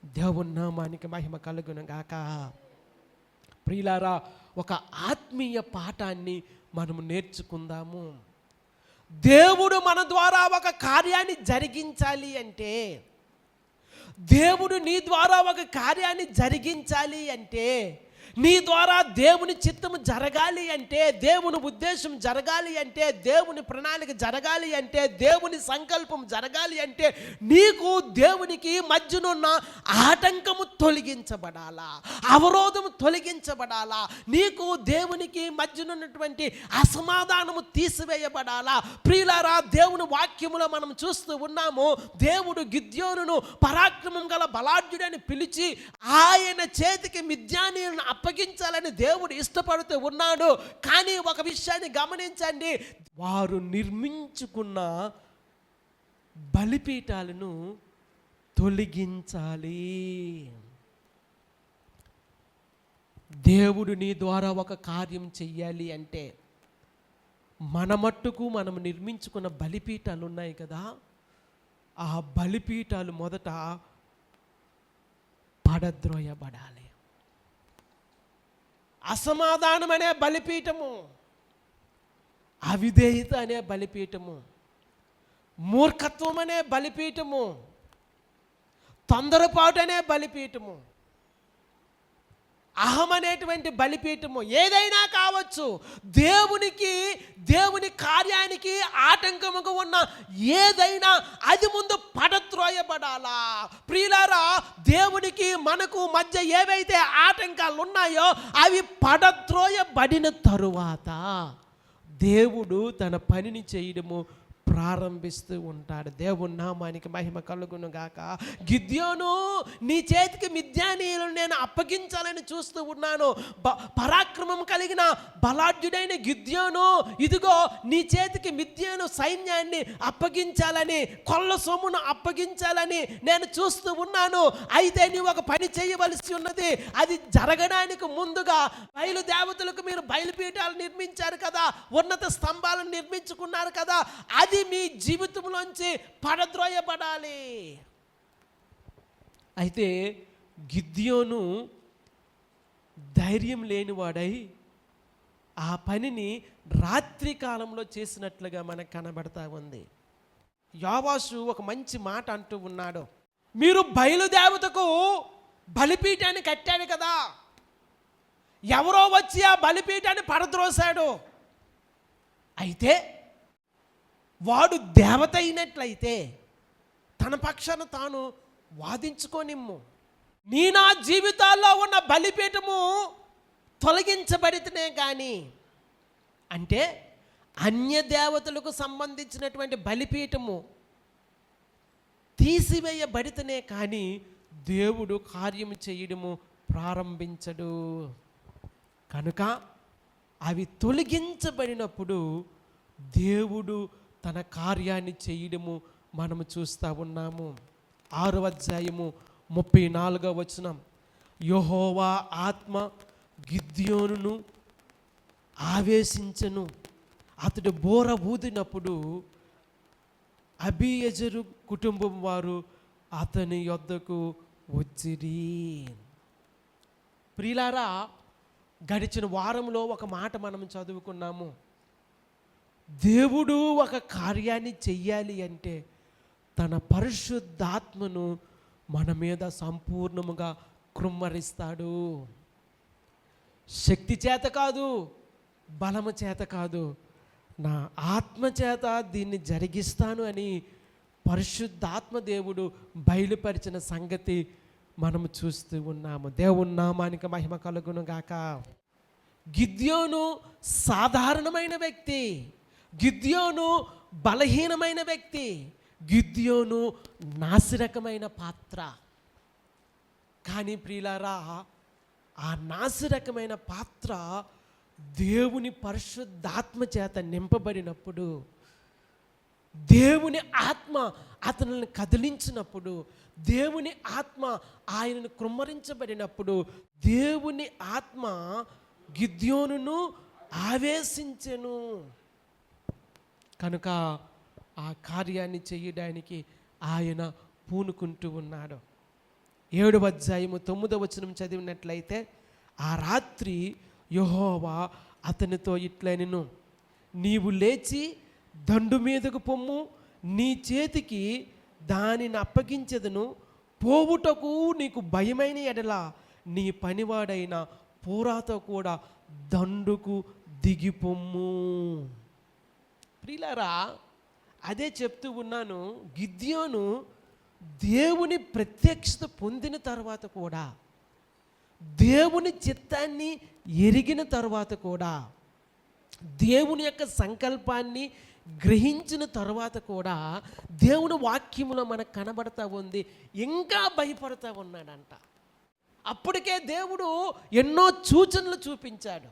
దేవుని నామానికి మహిమ కలుగును గాక. ప్రియులారా, ఒక ఆత్మీయ పాఠాన్ని మనము నేర్చుకుందాము. దేవుడు మన ద్వారా ఒక కార్యాన్ని జరిగించాలి అంటే, దేవుడు నీ ద్వారా ఒక కార్యాన్ని జరిగించాలి అంటే, నీ ద్వారా దేవుని చిత్తము జరగాలి అంటే, దేవుని ఉద్దేశం జరగాలి అంటే, దేవుని ప్రణాళిక జరగాలి అంటే, దేవుని సంకల్పం జరగాలి అంటే నీకు దేవునికి మధ్యనున్న ఆటంకము తొలగించబడాలా, అవరోధము తొలగించబడాలా, నీకు దేవునికి మధ్యనున్నటువంటి అసమాధానము తీసివేయబడాలా. ప్రియులారా, దేవుని వాక్యములో మనం చూస్తూ ఉన్నాము. దేవుడు గిద్యోనును పరాక్రమం గల బలాఢ్యుడని పిలిచి ఆయన చేతికి మిద్యానీయులను అప్పగించాలని దేవుడు ఇష్టపడుతూ ఉన్నాడు. కానీ ఒక విషయాన్ని గమనించండి, వారు నిర్మించుకున్న బలిపీఠాలను తొలగించాలి. దేవుడు నీ ద్వారా ఒక కార్యం చెయ్యాలి అంటే మన మట్టుకు మనం నిర్మించుకున్న బలిపీఠాలు ఉన్నాయి కదా, ఆ బలిపీఠాలు మొదట పడద్రోయబడాలి. అసమాధానం అనే బలిపీఠము, అవిధేయత అనే బలిపీఠము, మూర్ఖత్వం అనే బలిపీఠము, తొందరపాటు అనే బలిపీఠము, అహం అనేటువంటి బలిపీఠము ఏదైనా కావచ్చు, దేవుని కార్యానికి ఆటంకముగా ఉన్న ఏదైనా అది ముందు పడత్రోయబడాలా. ప్రియులారా, దేవునికి మనకు మధ్య ఏవైతే ఆటంకాలు ఉన్నాయో అవి పడత్రోయబడిన తరువాత దేవుడు తన పనిని చేయడము ప్రారంభిస్తూ ఉంటాడు. దేవుని నామానికి మహిమ కలుగును గాక. గిద్యోను, నీ చేతికి మిద్యానీయులను నేను అప్పగించాలని చూస్తూ ఉన్నాను. పరాక్రమం కలిగిన బలాఢ్యుడైన గిద్యోను, ఇదిగో నీ చేతికి మిద్యాను సైన్యాన్ని అప్పగించాలని, కొల్ల సొమ్మును అప్పగించాలని నేను చూస్తూ ఉన్నాను. అయితే నీవు ఒక పని చేయవలసి ఉన్నది. అది జరగడానికి ముందుగా బయలుదేవతలకు మీరు బయలుపీఠాలు నిర్మించారు కదా, ఉన్నత స్తంభాలను నిర్మించుకున్నారు కదా, అది మీ జీవితంలోంచి పడద్రోయబడాలి. అయితే గిద్యోను ధైర్యం లేనివాడై ఆ పనిని రాత్రి కాలంలో చేసినట్లుగా మనకు కనబడతా ఉంది. యోవాషు ఒక మంచి మాట అంటూ ఉన్నాడు. మీరు బయలుదేవతకు బలిపీఠాన్ని కట్టాడు కదా, ఎవరో వచ్చి ఆ బలిపీఠాన్ని పడద్రోశాడు. అయితే వాడు దేవత అయినట్లయితే తన పక్షాన తాను వాదించుకోనిమ్ము. నా జీవితాల్లో ఉన్న బలిపీఠము తొలగించబడితేనే కానీ, అంటే అన్య దేవతలకు సంబంధించినటువంటి బలిపీఠము తీసివేయబడితేనే కానీ దేవుడు కార్యము చేయడము ప్రారంభించడు. కనుక అవి తొలగించబడినప్పుడు దేవుడు తన కార్యాన్ని చేయడము మనము చూస్తూ ఉన్నాము. 6వ అధ్యాయము 34వ వచనం, యెహోవా ఆత్మ గిద్యోనును ఆవేశించెను, అతడు బోర ఊదినప్పుడు అబీయెజెరు కుటుంబం వారు అతని యొద్దకు వచ్చిరి. ప్రియులారా, గడిచిన వారంలో ఒక మాట మనం చదువుకున్నాము. దేవుడు ఒక కార్యాన్ని చెయ్యాలి అంటే తన పరిశుద్ధాత్మను మన మీద సంపూర్ణముగా కృమ్మరిస్తాడు. శక్తి చేత కాదు, బలము చేత కాదు, నా ఆత్మ చేత దీన్ని జరిగిస్తాను అని పరిశుద్ధాత్మ దేవుడు బయలుపరిచిన సంగతి మనము చూస్తూ ఉన్నాము. దేవుని నామానికి మహిమ కలుగును గాక. గిద్యోను సాధారణమైన వ్యక్తి, గిద్యోను బలహీనమైన వ్యక్తి, గిద్యోను నాసిరకమైన పాత్ర. కానీ ప్రియులారా, ఆ నాసిరకమైన పాత్ర దేవుని పరిశుద్ధాత్మ చేత నింపబడినప్పుడు, దేవుని ఆత్మ అతనిని కదిలించినప్పుడు, దేవుని ఆత్మ ఆయనను కృమ్మరించబడినప్పుడు, దేవుని ఆత్మ గిద్యోనును ఆవేశించెను. కనుక ఆ కార్యాన్ని చేయడానికి ఆయన పూనుకుంటూ ఉన్నాడు. 7వ అధ్యాయము 9వ వచనం చదివినట్లయితే, ఆ రాత్రి యెహోవా అతనితో ఇట్లనెను, నీవు లేచి దండు మీదకు పొమ్ము, నీ చేతికి దానిని అప్పగించెదను, పోవుటకు నీకు భయమైన ఎడల నీ పనివాడైన పూరాతో కూడా దండుకు దిగిపొమ్ము. ప్రియులారా, అదే చెప్తూ ఉన్నాను. గిద్యోను దేవుని ప్రత్యక్షత పొందిన తర్వాత కూడా, దేవుని చిత్తాన్ని ఎరిగిన తర్వాత కూడా, దేవుని యొక్క సంకల్పాన్ని గ్రహించిన తర్వాత కూడా దేవుని వాక్యములో మనకు కనబడతా ఉంది, ఇంకా భయపడతా ఉన్నాడంట. అప్పటికే దేవుడు ఎన్నో సూచనలు చూపించాడు.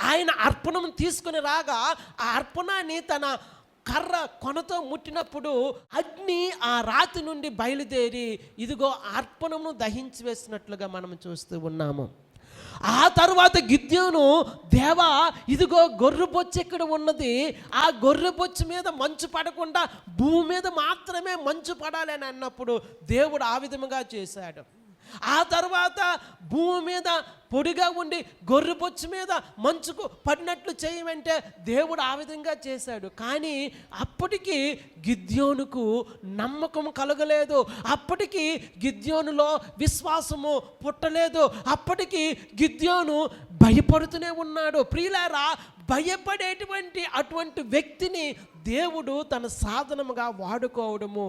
ఆయన అర్పణను తీసుకుని రాగా ఆ అర్పణాన్ని తన కర్ర కొనతో ముట్టినప్పుడు అగ్ని ఆ రాతి నుండి బయలుదేరి ఇదిగో అర్పణను దహించి వేసినట్లుగా మనం చూస్తూ ఉన్నాము. ఆ తర్వాత గిద్యోను, దేవా ఇదిగో గొర్రెబొచ్చు ఇక్కడ ఉన్నది, ఆ గొర్రెబొచ్చు మీద మంచు పడకుండా భూమి మీద మాత్రమే మంచు పడాలి అని అన్నప్పుడు దేవుడు ఆ విధముగా చేశాడు. ఆ తర్వాత భూమి మీద పొడిగా ఉండి గొర్రెబొచ్చు మీద మంచుకు పడినట్లు చేయమంటే దేవుడు ఆ విధంగా చేశాడు. కానీ అప్పటికి గిద్యోనుకు నమ్మకం కలగలేదు, అప్పటికి గిద్యోనులో విశ్వాసము పుట్టలేదు, అప్పటికి గిద్యోను భయపడుతూనే ఉన్నాడు. ప్రియులారా, భయపడేటువంటి అటువంటి వ్యక్తిని దేవుడు తన సాధనముగా వాడుకోవడము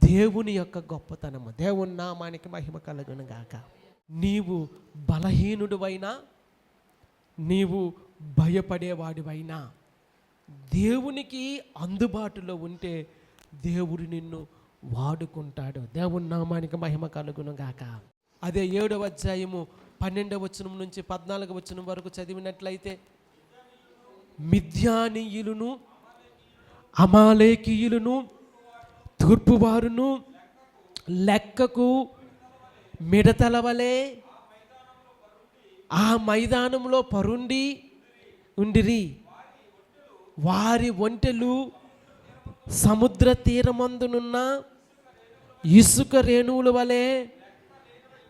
దేవుని యొక్క గొప్పతనము. దేవుని నామానికి మహిమ కలుగును గాక. నీవు బలహీనుడివైనా, నీవు భయపడేవాడివైనా, దేవునికి అందుబాటులో ఉంటే దేవుడు నిన్ను వాడుకుంటాడు. దేవుని నామానికి మహిమ కలుగును గాక. అదే 7వ అధ్యాయము 12వ వచనం నుంచి 14వ వచనం వరకు చదివినట్లయితే, మిద్యానీయులను అమాలేకీయులను తూర్పువారును లెక్కకు మిడతల వలె ఆ మైదానంలో పరుండి ఉండిరి. వారి ఒంటెలు సముద్ర తీరమందునున్న ఇసుక రేణువుల వలె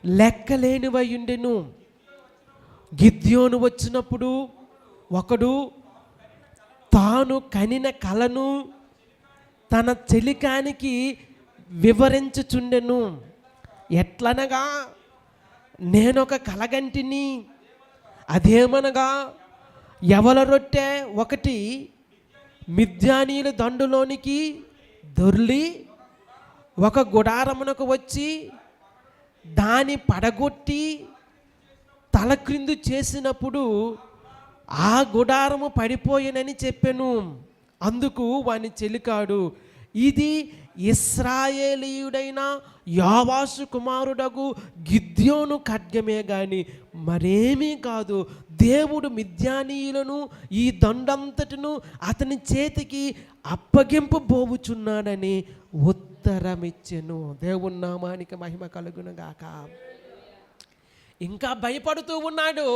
లెక్కలేనివై ఉండెను. గిద్యోను వచ్చినప్పుడు ఒకడు తాను కనిన కలను తన చెలికానికి వివరించుచుండెను. ఎట్లనగా, నేనొక కలగంటిని, అదేమనగా యవల రొట్టె ఒకటి మిద్యానీయుల దండులోనికి దొర్లి ఒక గుడారమునకు వచ్చి దాని పడగొట్టి తల క్రిందు చేసినప్పుడు ఆ గుడారము పడిపోయినని చెప్పెను. అందుకు వాని చెలికాడు, ఇది ఇశ్రాయేలీయుడైన యోవాషు కుమారుడగు గిద్యోను ఖడ్గమే గాని మరేమీ కాదు. దేవుడు మిద్యానీయులను ఈ దండంతటిను అతని చేతికి అప్పగింపబోవుచున్నాడని ఉత్తరమిచ్చెను. దేవుని నామానికి మహిమ కలుగును గాక. ఇంకా భయపడుతూ ఉన్నాడు.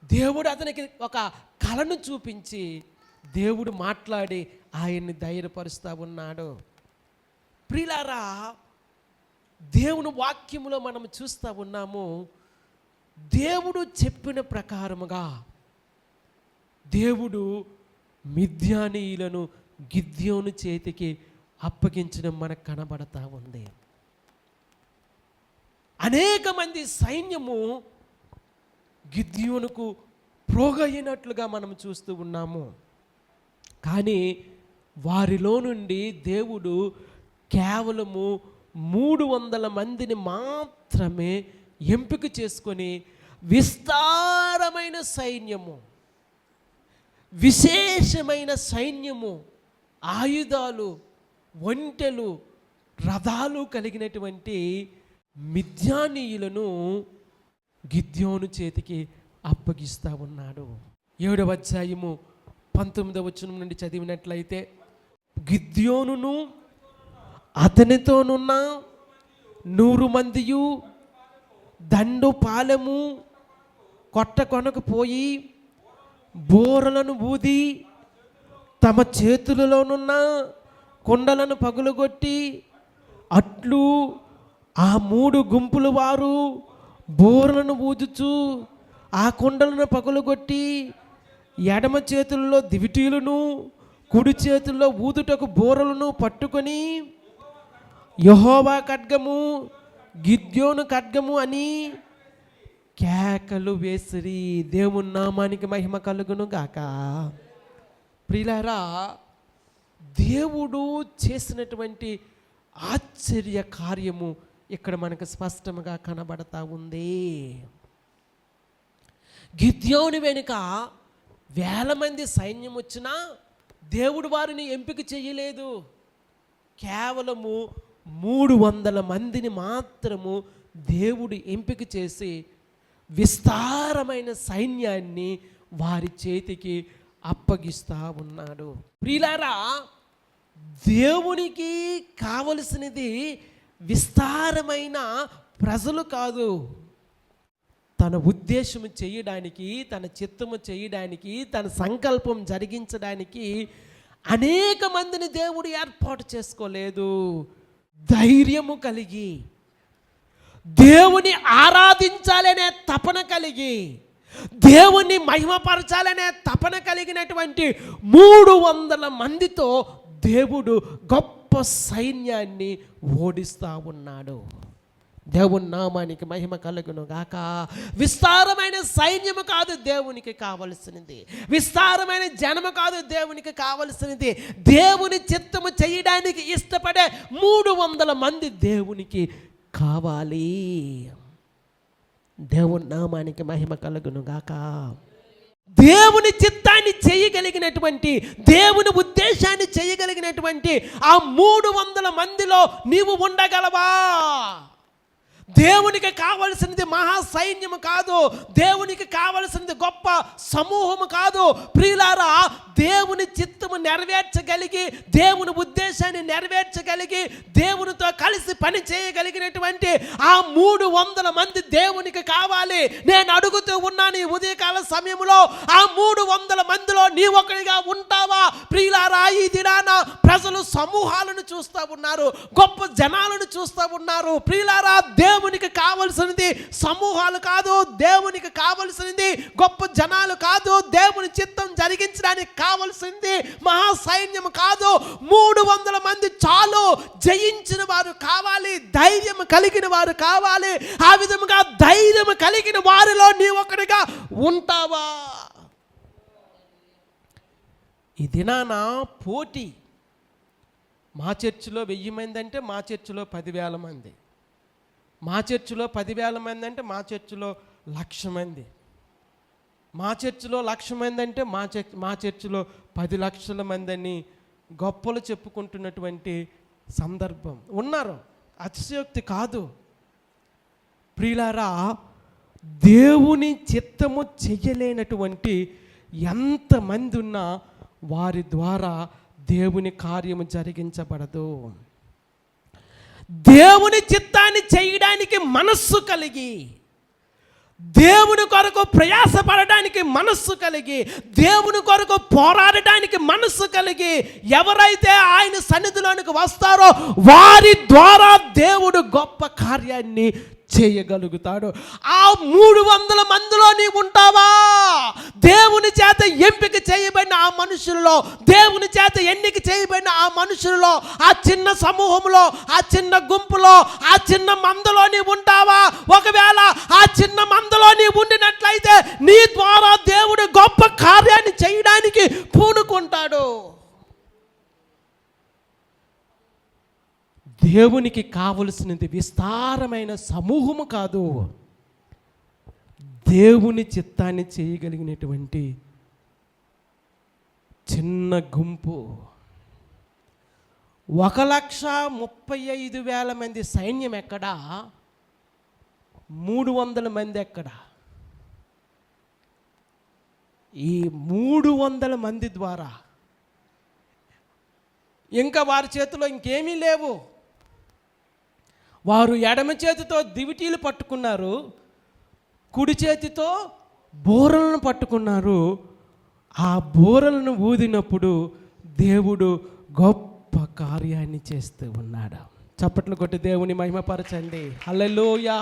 దేవుడు అతనికి ఒక కలను చూపించి దేవుడు మాట్లాడి ఆయన్ని ధైర్యపరుస్తూ ఉన్నాడు. ప్రియులారా, దేవుని వాక్యములో మనం చూస్తూ ఉన్నాము, దేవుడు చెప్పిన ప్రకారముగా దేవుడు మిద్యానీయులను గిద్యోను చేతికి అప్పగించడం మనకు కనబడతా ఉంది. అనేక మంది సైన్యము గిద్యోనుకు ప్రోగయినట్లుగా మనం చూస్తూ ఉన్నాము. కానీ వారిలో నుండి దేవుడు కేవలము 300 మందిని మాత్రమే ఎంపిక చేసుకొని విస్తారమైన సైన్యము, విశేషమైన సైన్యము, ఆయుధాలు, ఒంటెలు, రథాలు కలిగినటువంటి మిద్యానీయులను గిద్యోను చేతికి అప్పగిస్తూ ఉన్నాడు. 7వ అధ్యాయము 19వ వచనం నుండి చదివినట్లయితే, గిద్యోనును అతనితోనున్న 100 మందియు దండు పాలెము కొట్ట కొనకు పోయి బోరలను ఊది తమ చేతులలోనున్న కొండలను పగులగొట్టి అట్లు ఆ 3 గుంపుల వారు బోరలను ఊదుచు ఆ కొండలను పగులగొట్టి ఎడమ చేతుల్లో దివిటీలను కుడి చేతుల్లో ఊదుటకు బోరలను పట్టుకొని యెహోవా ఖడ్గము గిద్యోను ఖడ్గము అని కేకలు వేసిరి. దేవుని నామానికి మహిమ కలుగును గాక. ప్రియులారా, దేవుడు చేసినటువంటి ఆశ్చర్య కార్యము ఇక్కడ మనకు స్పష్టంగా కనబడతా ఉంది. గిద్యోను వెనుక 1000 మంది సైన్యం వచ్చినా దేవుడు వారిని ఎంపిక చేయలేదు. కేవలము 300 మందిని మాత్రము దేవుడు ఎంపిక చేసి విస్తారమైన సైన్యాన్ని వారి చేతికి అప్పగిస్తూ ఉన్నాడు. ప్రియులారా, దేవునికి కావలసినది విస్తారమైన ప్రజలు కాదు. తన ఉద్దేశము చేయడానికి, తన చిత్తము చేయడానికి, తన సంకల్పం జరిగించడానికి అనేక మందిని దేవుడు ఏర్పాటు చేసుకోలేదు. ధైర్యము కలిగి, దేవుని ఆరాధించాలనే తపన కలిగి, దేవుని మహిమపరచాలనే తపన కలిగినటువంటి 300 మందితో దేవుడు గొప్ప సైన్యాన్ని ఓడిస్తూ ఉన్నాడు. దేవుని నామానికి మహిమ కలుగును గాక. విస్తారమైన సైన్యము కాదు దేవునికి కావలసినది, విస్తారమైన జనము కాదు దేవునికి కావలసినది. దేవుని చిత్తము చేయడానికి ఇష్టపడే 300 మంది దేవునికి కావాలి. దేవుని నామానికి మహిమ కలుగును గాక. దేవుని చిత్తాన్ని చేయగలిగినటువంటి, దేవుని ఉద్దేశాన్ని చేయగలిగినటువంటి ఆ 300 మందిలో నీవు ఉండగలవా? దేవునికి కావలసినది మహా సైన్యము కాదు, దేవునికి కావలసినది గొప్ప సమూహము కాదు. ప్రియులారా, దేవుని చిత్తము నెరవేర్చగలిగి, దేవుని ఉద్దేశాన్ని నెరవేర్చగలిగి, దేవునితో కలిసి పని చేయగలిగినటువంటి ఆ 300 మంది దేవునికి కావాలి. నేను అడుగుతూ ఉన్నాను ఈ ఉదయకాల సమయంలో, ఆ 300 మందిలో నీ ఒకరిగా ఉంటావా? ప్రియులారా, ఈ దినాన ప్రజలు సమూహాలను చూస్తూ ఉన్నారు, గొప్ప జనాలను చూస్తూ ఉన్నారు. ప్రియులారా, దేవునికి కావలసినది సమూహాలు కాదు, దేవునికి కావలసినది గొప్ప జనాలు కాదు, దేవుని చిత్తం జరిగించడానికి కావలసింది మహా సైన్యం కాదు. 300 మంది చాలు. జయించిన వారు కావాలి, ధైర్యం కలిగిన వారు కావాలి. ఆ విధముగా ధైర్యం కలిగిన వారిలో నీ ఒకరిగా ఉంటావా? ఈ దినాన పోటీ. మా చర్చిలో 1000 మంది అంటే మా చర్చిలో 10,000 మంది, మా చర్చిలో 10,000 మంది అంటే మా చర్చిలో 1,00,000 మంది, మా చర్చిలో 1,00,000 మంది అంటే మా చర్చిలో 10 లక్షల మంది అని గొప్పలు చెప్పుకుంటున్నటువంటి సందర్భం ఉన్నారు. అతిశయోక్తి కాదు. ప్రియులారా, దేవుని చిత్తము చెయ్యలేనటువంటి ఎంతమంది ఉన్నా వారి ద్వారా దేవుని కార్యము జరిగించబడదు. దేవుని చిత్తాన్ని చేయడానికి మనస్సు కలిగి, దేవుని కొరకు ప్రయాసపడడానికి మనస్సు కలిగి, దేవుని కొరకు పోరాడడానికి మనస్సు కలిగి ఎవరైతే ఆయన సన్నిధిలోనికి వస్తారో వారి ద్వారా దేవుడు గొప్ప కార్యాన్ని చేయగలుగుతాడు. ఆ 300 మందిలో నీవు ఉంటావా? దేవుని చేత ఎంపిక చేయబడిన ఆ మనుషులలో, దేవుని చేత ఎన్నిక చేయబడిన ఆ మనుషులలో, ఆ చిన్న సమూహంలో, ఆ చిన్న గుంపులో, ఆ చిన్న మందలో నీవు ఉంటావా? ఒకవేళ ఆ చిన్న మందలో నీవు ఉండినట్లయితే నీ ద్వారా దేవుడు గొప్ప కార్యాన్ని చేయడానికి పూనుకుంటాడు. దేవునికి కావలసినది విస్తారమైన సమూహము కాదు, దేవుని చిత్తాన్ని చేయగలిగినటువంటి చిన్న గుంపు. 1,35,000 మంది సైన్యం ఎక్కడా? 300 మంది ఎక్కడా? ఈ 300 మంది ద్వారా ఇంకా వారి చేతిలో ఇంకేమీ లేవు. వారు ఎడమ చేతితో దివిటీలు పట్టుకున్నారు, కుడి చేతితో బూరలను పట్టుకున్నారు. ఆ బూరలను ఊదినప్పుడు దేవుడు గొప్ప కార్యాన్ని చేస్తూ ఉన్నాడు. చప్పట్లు కొట్టి దేవుని మహిమపరచండి. హల్లెలూయా,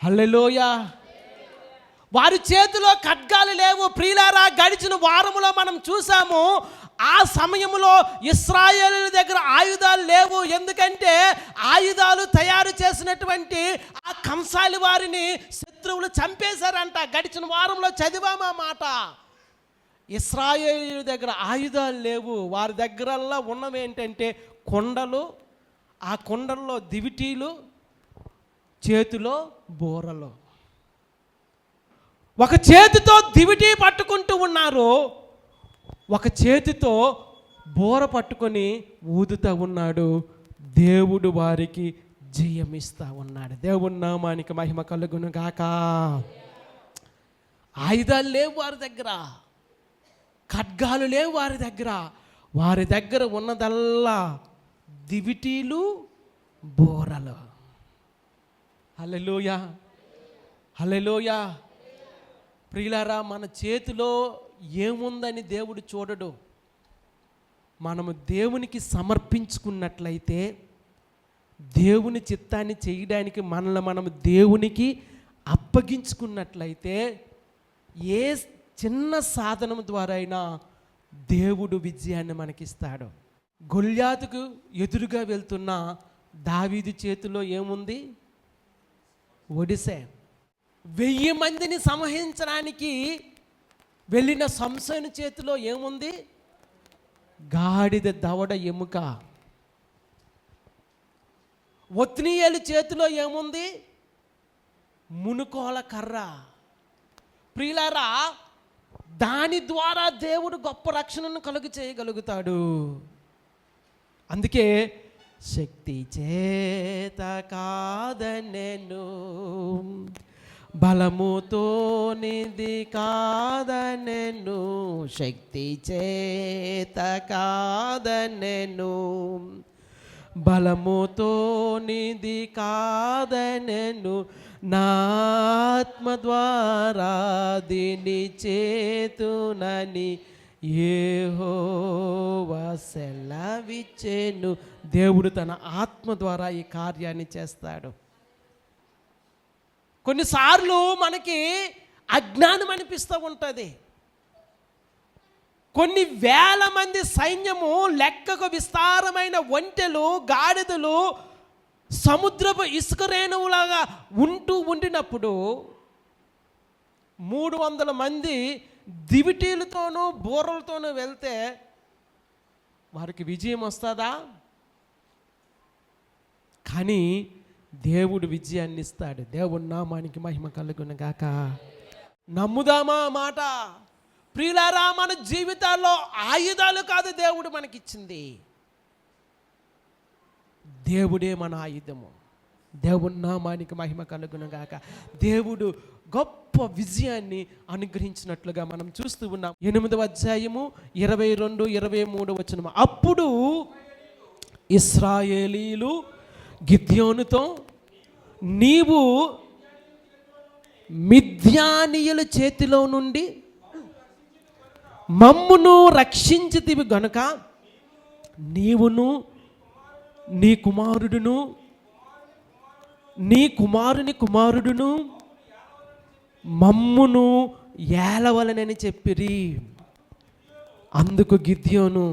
హల్లెలూయా. వారి చేతిలో ఖడ్గాలు లేవు. ప్రియులారా, గడిచిన వారములో మనం చూసాము, ఆ సమయంలో ఇశ్రాయేలీయుల దగ్గర ఆయుధాలు లేవు. ఎందుకంటే ఆయుధాలు తయారు చేసినటువంటి ఆ కంసాలి వారిని శత్రువులు చంపేశారంట. గడిచిన వారంలో చదివామా మాట. ఇశ్రాయేలీయుల దగ్గర ఆయుధాలు లేవు. వారి దగ్గరల్లా ఉన్నవి ఏంటంటే కొండలు, ఆ కొండల్లో దివిటీలు, చేతిలో బూరలు. ఒక చేతితో దివిటీ పట్టుకుంటూ ఉన్నారు, ఒక చేతితో బోర పట్టుకొని ఊదుతూ ఉన్నాడు. దేవుడు వారికి జయమిస్తూ ఉన్నాడు. దేవుని నామానికి మహిమ కలుగును గాక. ఆయుధాలు లేవు వారి దగ్గర, ఖడ్గాలు లేవు వారి దగ్గర. వారి దగ్గర ఉన్నదల్లా దివిటీలు, బోరలు. హల్లెలూయా, హల్లెలూయా. ప్రియులారా, మన చేతిలో ఏముందని దేవుడు చూడడు. మనము దేవునికి సమర్పించుకున్నట్లయితే, దేవుని చిత్తాన్ని చేయడానికి మనల్ని మనము దేవునికి అప్పగించుకున్నట్లయితే, ఏ చిన్న సాధనం ద్వారా అయినా దేవుడు విజయాన్ని మనకిస్తాడు. గొల్యాతుకు ఎదురుగా వెళ్తున్న దావీదు చేతిలో ఏముంది? ఒడిసె. 1000 మందిని సంహరించడానికి వెళ్ళిన సంసోను చేతిలో ఏముంది? గాడిద దవడ ఎముక. ఒత్నీయేలు చేతిలో ఏముంది? మునుకోల కర్ర. ప్రియులారా, దాని ద్వారా దేవుడు గొప్ప రక్షణను కలుగు చేయగలుగుతాడు. అందుకే శక్తి చేత కాదనెను, బలముతో నిధి కాదనెను, శక్తి చేత కాదనెను, బలముతో నిధి కాదనెను, నా ఆత్మ ద్వారా దీని చేతునని యెహోవా సెలవిచ్చెను. దేవుడు తన ఆత్మ ద్వారా ఈ కార్యాన్ని చేస్తాడు. కొన్నిసార్లు మనకి అజ్ఞానం అనిపిస్తూ ఉంటుంది. కొన్ని వేల మంది సైన్యము, లెక్కకు విస్తారమైన ఒంటెలు, గాడిదలు సముద్రపు ఇసుక రేణువులాగా ఉండినప్పుడు 300 మంది దివిటీలతోనూ బోర్రలతోనూ వెళ్తే వారికి విజయం వస్తుందా? కానీ దేవుడు విజయాన్ని ఇస్తాడు. దేవుడి నామానికి మహిమ కలుగును గాక. నమ్ముదామా మాట? ప్రియులారా, మన జీవితాల్లో ఆయుధాలు కాదు దేవుడు మనకిచ్చింది, దేవుడే మన ఆయుధము. దేవుడి నామానికి మహిమ కలుగును గాక. దేవుడు గొప్ప విజయాన్ని అనుగ్రహించినట్లుగా మనం చూస్తూ ఉన్నాం. 8వ అధ్యాయము 22, 23 వచనం. అప్పుడు ఇశ్రాయేలీలు గిద్యోనుతో, నీవు మిద్యానీయుల చేతిలో నుండి మమ్మును రక్షించితివి గనుక నీవును నీ కుమారుడును నీ కుమారుని కుమారుడును మమ్మును ఏలవలనని చెప్పిరి. అందుకు గిద్యోను,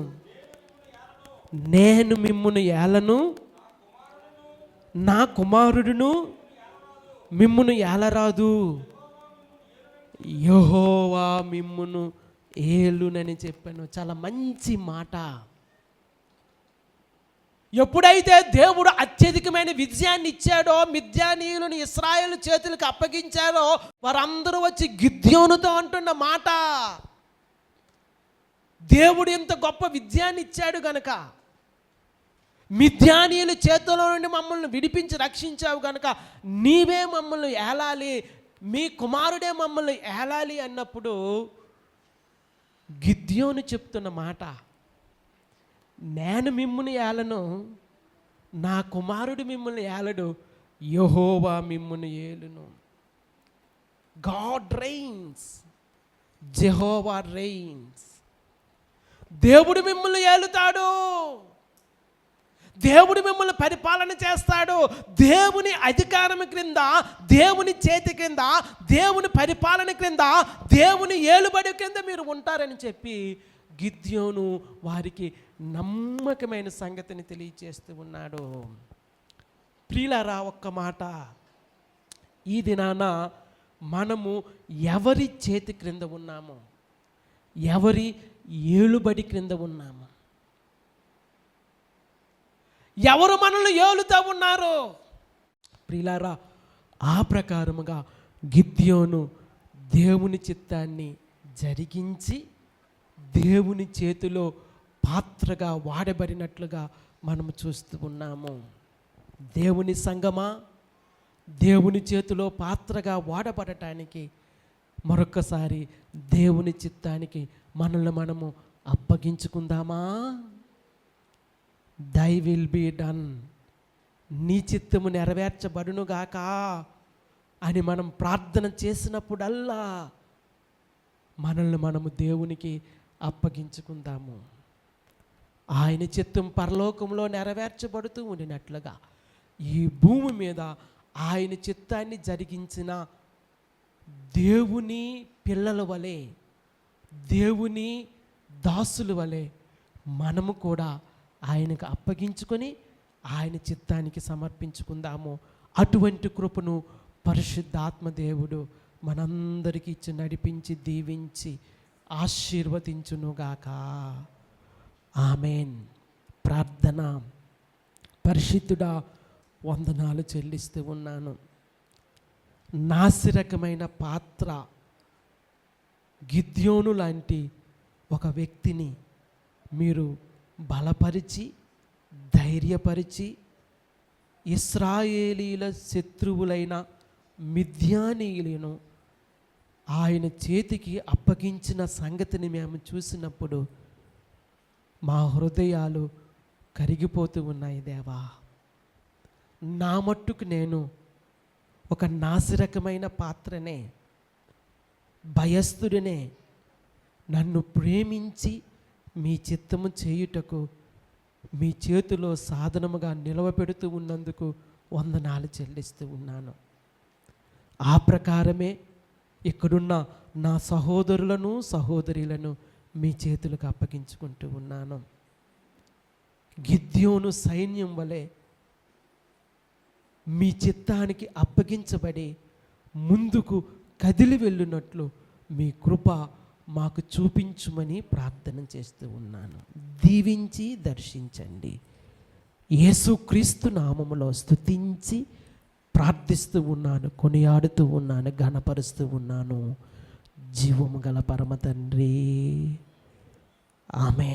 నేను మిమ్మును ఏలను, నా కుమారుడును మిమ్మును ఏలరాదు, యెహోవా మిమ్మును ఏలునని చెప్పాను. చాలా మంచి మాట. ఎప్పుడైతే దేవుడు అత్యధికమైన విజయాన్ని ఇచ్చాడో, మిద్యానీయులను ఇశ్రాయేలు చేతులకు అప్పగించారో, వారందరూ వచ్చి గిద్యోనుతో అంటున్న మాట, దేవుడు ఇంత గొప్ప విజయాన్ని ఇచ్చాడు గనక, మిద్యానీయుల చేతుల్లో నుండి మమ్మల్ని విడిపించి రక్షించావు గనక నీవే మమ్మల్ని ఏలాలి, మీ కుమారుడే మమ్మల్ని ఏలాలి అన్నప్పుడు గిద్యోను చెప్తున్న మాట, నేను మిమ్ముని ఏలను, నా కుమారుడు మిమ్మల్ని ఏలడు, యెహోవా మిమ్ముని ఏలును. God reigns, Jehovah reigns. దేవుడు మిమ్మల్ని ఏలుతాడు, దేవుడు మిమ్మల్ని పరిపాలన చేస్తాడు. దేవుని అధికారం క్రింద, దేవుని చేతి క్రింద, దేవుని పరిపాలన క్రింద, దేవుని ఏలుబడి క్రింద మీరు ఉంటారని చెప్పి గిద్యోను వారికి నమ్మకమైన సంగతిని తెలియచేస్తూ ఉన్నాడు. ప్రియులారా, ఒక్క మాట, ఈ దినాన మనము ఎవరి చేతి క్రింద ఉన్నాము? ఎవరి ఏలుబడి క్రింద ఉన్నాము? ఎవరు మనల్ని ఏలుతూ ఉన్నారు? ప్రియులారా, ఆ ప్రకారముగా గిద్యోను దేవుని చిత్తాన్ని జరిగించి దేవుని చేతిలో పాత్రగా వాడబడినట్లుగా మనము చూస్తూ ఉన్నాము. దేవుని సంగమా, దేవుని చేతిలో పాత్రగా వాడబడటానికి మరొకసారి దేవుని చిత్తానికి మనల్ని మనము అప్పగించుకుందామా? దై విల్ బీ డన్, నీ చిత్తము నెరవేర్చబడునుగాక అని మనం ప్రార్థన చేసినప్పుడల్లా మనల్ని మనము దేవునికి అప్పగించుకుందాము. ఆయన చిత్తం పరలోకంలో నెరవేర్చబడుతూ ఉండినట్లుగా ఈ భూమి మీద ఆయన చిత్తాన్ని జరిగించిన దేవుని పిల్లల వలె, దేవుని దాసుల వలె మనము కూడా ఆయనకు అప్పగించుకొని ఆయన చిత్తానికి సమర్పించుకుందాము. అటువంటి కృపను పరిశుద్ధాత్మ దేవుడు మనందరికీ ఇచ్చి నడిపించి దీవించి ఆశీర్వదించునుగాక. ఆమెన్. ప్రార్థన. పరిశుద్ధుడా, వందనాలు చెల్లిస్తూ ఉన్నాను. నాసిరకమైన పాత్ర గిద్యోను లాంటి ఒక వ్యక్తిని మీరు బలపరిచి ధైర్యపరిచి ఇశ్రాయేలీల శత్రువులైన మిద్యానీయులను ఆయన చేతికి అప్పగించిన సంగతిని మేము చూసినప్పుడు మా హృదయాలు కరిగిపోతూ ఉన్నాయి దేవా. నా మట్టుకు నేను ఒక నాసిరకమైన పాత్రనే, భయస్థుడినే. నన్ను ప్రేమించి మీ చిత్తము చేయుటకు మీ చేతిలో సాధనముగా నిలవపెడుతూ ఉన్నందుకు వందనాలు చెల్లిస్తూ ఉన్నాను. ఆ ప్రకారమే ఇక్కడున్న నా సహోదరులను సహోదరులను మీ చేతులకు అప్పగించుకుంటూ ఉన్నాను. గిద్యోను సైన్యం వలె మీ చిత్తానికి అప్పగించబడి ముందుకు కదిలి వెళ్ళినట్లు మీ కృప మాకు చూపించుమని ప్రార్థన చేస్తూ ఉన్నాను. దీవించి దర్శించండి. యేసుక్రీస్తు నామములో స్తుతించి ప్రార్థిస్తూ ఉన్నాను, కొనియాడుతూ ఉన్నాను, ఘనపరుస్తూ ఉన్నాను. జీవము గల పరమ తండ్రి, ఆమేన్.